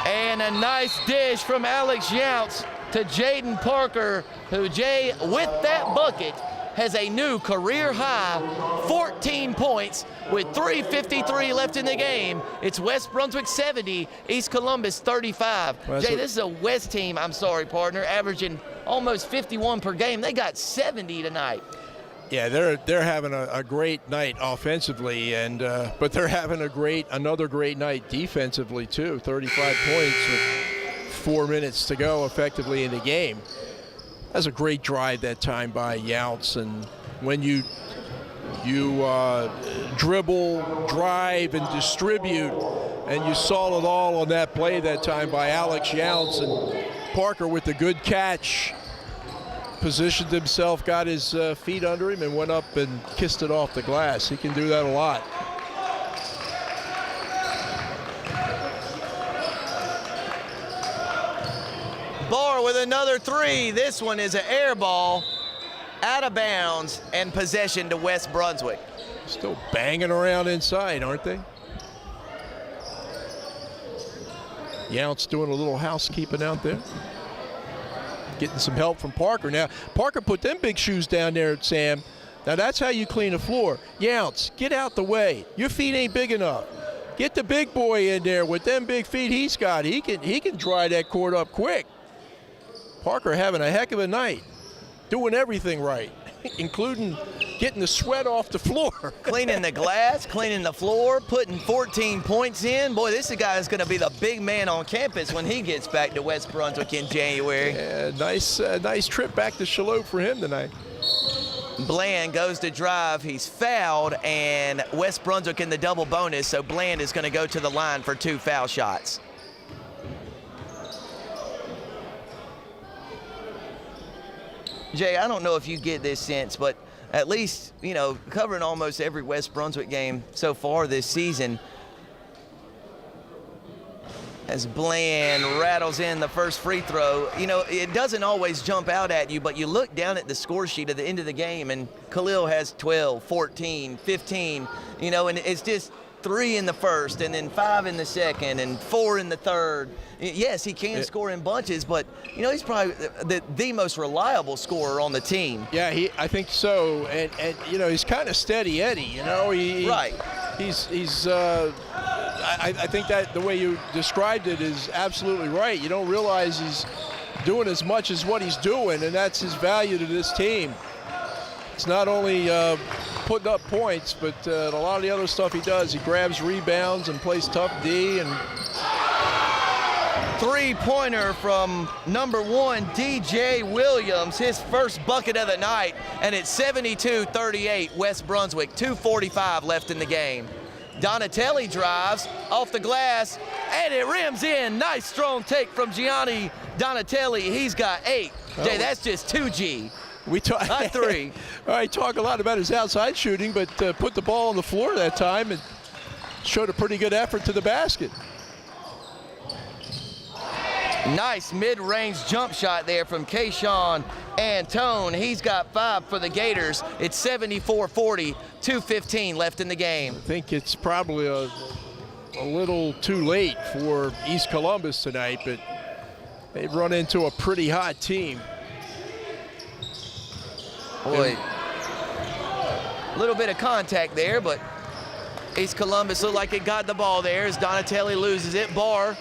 And a nice dish from Alex Younce to Jaden Parker, who, Jay, with that bucket, has a new career high 14 points with 3:53 left in the game. It's West Brunswick 70, East Columbus 35. Well, Jay, this is a West team, I'm sorry, partner, averaging almost 51 per game. They got 70 tonight. Yeah, they're having a great night offensively, and but they're having another great night defensively too. 35 points with 4 minutes to go effectively in the game. That's a great drive that time by Younce, and when you dribble, drive, and distribute, and you saw it all on that play that time by Alex Younts. And Parker with the good catch, positioned himself, got his feet under him, and went up and kissed it off the glass. He can do that a lot. Barr with another three. This one is an air ball, out of bounds, and possession to West Brunswick. Still banging around inside, aren't they? Younts doing a little housekeeping out there. Getting some help from Parker. Now, Parker put them big shoes down there, Sam. Now, that's how you clean a floor. Younts, get out the way. Your feet ain't big enough. Get the big boy in there with them big feet he's got. He can dry that court up quick. Parker having a heck of a night. Doing everything right, including getting the sweat off the floor. Cleaning the glass, cleaning the floor, putting 14 points in. Boy, this guy is going to be the big man on campus when he gets back to West Brunswick in January. Yeah, nice trip back to Charlotte for him tonight. Bland goes to drive. He's fouled, and West Brunswick in the double bonus, so Bland is going to go to the line for 2 foul shots. Jay, I don't know if you get this sense, but at least, you know, covering almost every West Brunswick game so far this season, as Bland rattles in the first free throw, you know, it doesn't always jump out at you, but you look down at the score sheet at the end of the game, and Khalil has 12, 14, 15, you know, and it's just 3 in the first, and then 5 in the second, and 4 in the third. Yes, he can score in bunches, but, you know, he's probably the most reliable scorer on the team. Yeah, I think so, and you know, he's kind of steady Eddie, you know. Right. I think that the way you described it is absolutely right. You don't realize he's doing as much as what he's doing, and that's his value to this team. It's not only putting up points, but a lot of the other stuff he does. He grabs rebounds and plays tough D. And three-pointer from number 1, DJ Williams, his first bucket of the night, and it's 72-38 West Brunswick, 2:45 left in the game. Donatelli drives off the glass, and it rims in. Nice strong take from Gianni Donatelli. He's got 8. Jay, that's just 2G. We talk, not 3. All right, talk a lot about his outside shooting, but put the ball on the floor that time and showed a pretty good effort to the basket. Nice mid-range jump shot there from Kayshawn Antone. He's got 5 for the Gators. It's 74-40, 2:15 left in the game. I think it's probably a little too late for East Columbus tonight, but they've run into a pretty hot team. Boy, a little bit of contact there, but East Columbus looked like it got the ball there as Donatelli loses it. Barr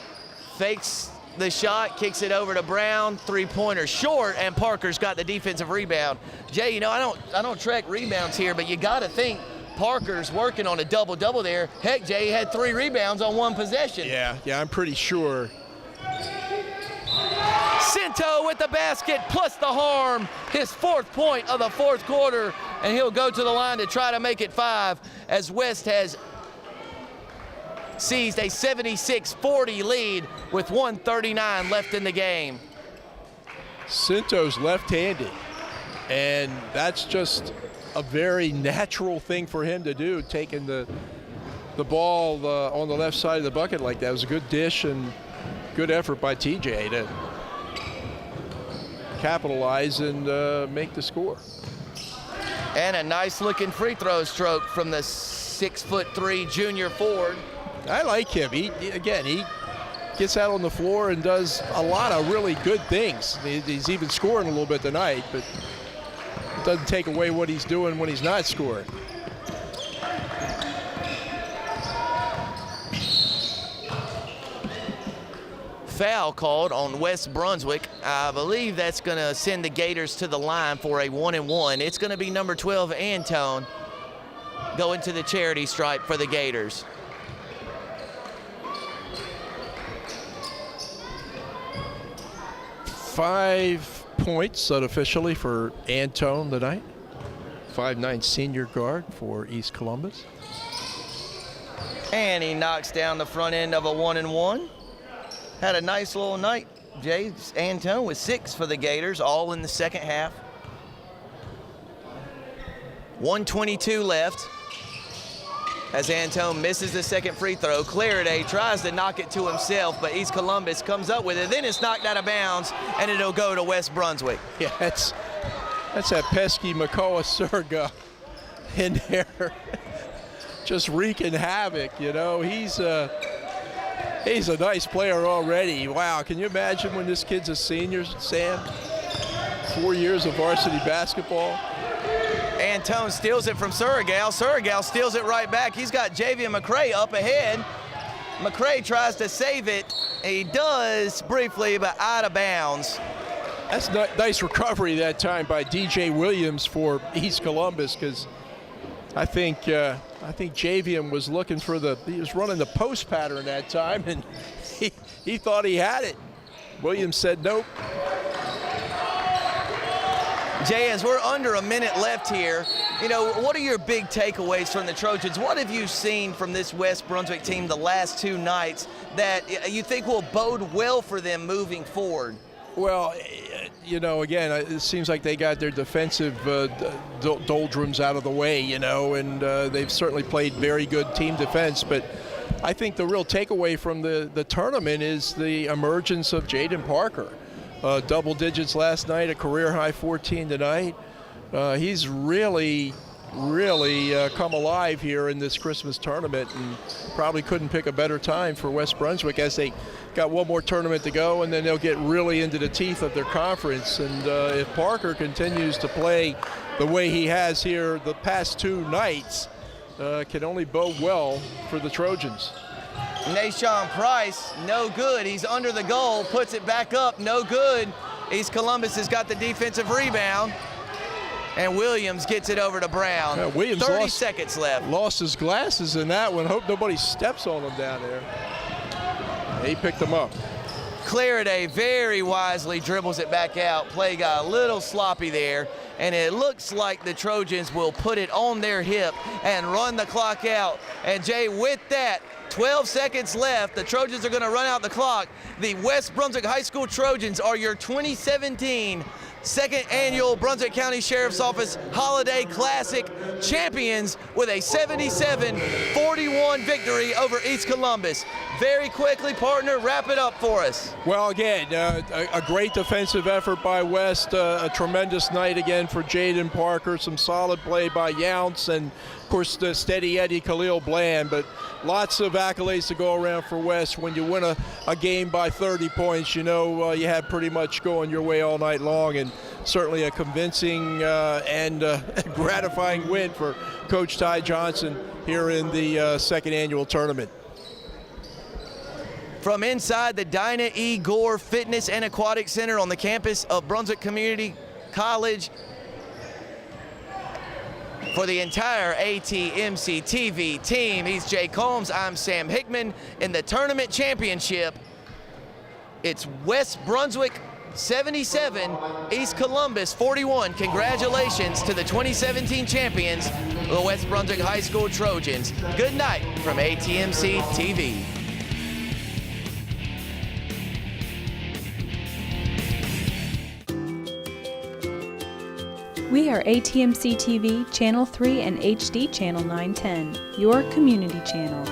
fakes the shot, kicks it over to Brown, three-pointer short, and Parker's got the defensive rebound. Jay, you know, I don't track rebounds here, but you got to think Parker's working on a double-double there. Heck, Jay, he had 3 rebounds on 1 possession. Yeah, I'm pretty sure. Cinto with the basket plus the harm, his 4th point of the 4th quarter, and he'll go to the line to try to make it 5 as West has seized a 76-40 lead with 1:39 left in the game. Cinto's left-handed, and that's just a very natural thing for him to do, taking the ball on the left side of the bucket like that. It was a good dish and good effort by TJ to capitalize and make the score. And a nice-looking free throw stroke from the 6'3" junior forward. I like him. He gets out on the floor and does a lot of really good things. He's even scoring a little bit tonight, but it doesn't take away what he's doing when he's not scoring. Foul called on West Brunswick. I believe that's going to send the Gators to the line for a 1-and-1. It's going to be number 12, Antone, going to the charity stripe for the Gators. Five points unofficially for Antone tonight. 5'9" senior guard for East Columbus. And he knocks down the front end of a 1-and-1. Had a nice little night. Jay Antone with 6 for the Gators, all in the second half. 1:22 left as Antone misses the second free throw. Clariday tries to knock it to himself, but East Columbus comes up with it. Then it's knocked out of bounds, and it'll go to West Brunswick. Yeah, that's that pesky Makoa Surga in there, just wreaking havoc. You know, he's a nice player already. Wow, can you imagine when this kid's a senior, Sam? 4 years of varsity basketball. Antone steals it from Surregal. Surregal steals it right back. He's got Javian McCray up ahead. McCray tries to save it. He does briefly, but out of bounds. That's nice recovery that time by DJ Williams for East Columbus, because I think Javian was looking for he was running the post pattern that time, and he thought he had it. Williams said nope. Jay, as we're under a minute left here, you know, what are your big takeaways from the Trojans? What have you seen from this West Brunswick team the last 2 nights that you think will bode well for them moving forward? Well, you know, again, it seems like they got their defensive doldrums out of the way, you know, and they've certainly played very good team defense. But I think the real takeaway from the tournament is the emergence of Jaden Parker. Double digits last night, a career high 14 tonight. He's really come alive here in this Christmas tournament, and probably couldn't pick a better time for West Brunswick, as they got one more tournament to go, and then they'll get really into the teeth of their conference. And if Parker continues to play the way he has here the past 2 nights, can only bode well for the Trojans. Nashawn Price, no good. He's under the goal, puts it back up, no good. East Columbus has got the defensive rebound, and Williams gets it over to Brown. Yeah, Williams 30 seconds left. Lost his glasses in that one. Hope nobody steps on him down there. He picked them up. Clariday very wisely dribbles it back out. Play got a little sloppy there, and it looks like the Trojans will put it on their hip and run the clock out. And Jay, with that, 12 seconds left. The Trojans are going to run out the clock. The West Brunswick High School Trojans are your 2017 second annual Brunswick County Sheriff's Office Holiday Classic champions with a 77-41 victory over East Columbus. Very quickly, partner, wrap it up for us. Well, again, a great defensive effort by West, a tremendous night again for Jaden Parker, some solid play by Younts, and of course the steady Eddie Khalil Bland, but lots of accolades to go around for West. When you win a game by 30 points, you know you have pretty much going your way all night long, and certainly a convincing and gratifying win for Coach Ty Johnson here in the second annual tournament. From inside the Dinah E. Gore Fitness and Aquatic Center on the campus of Brunswick Community College, for the entire ATMC TV team, he's Jay Combs, I'm Sam Hickman. In the tournament championship, it's West Brunswick 77, East Columbus 41. Congratulations to the 2017 champions, the West Brunswick High School Trojans. Good night from ATMC TV. We are ATMC TV, Channel 3 and HD Channel 910, your community channel.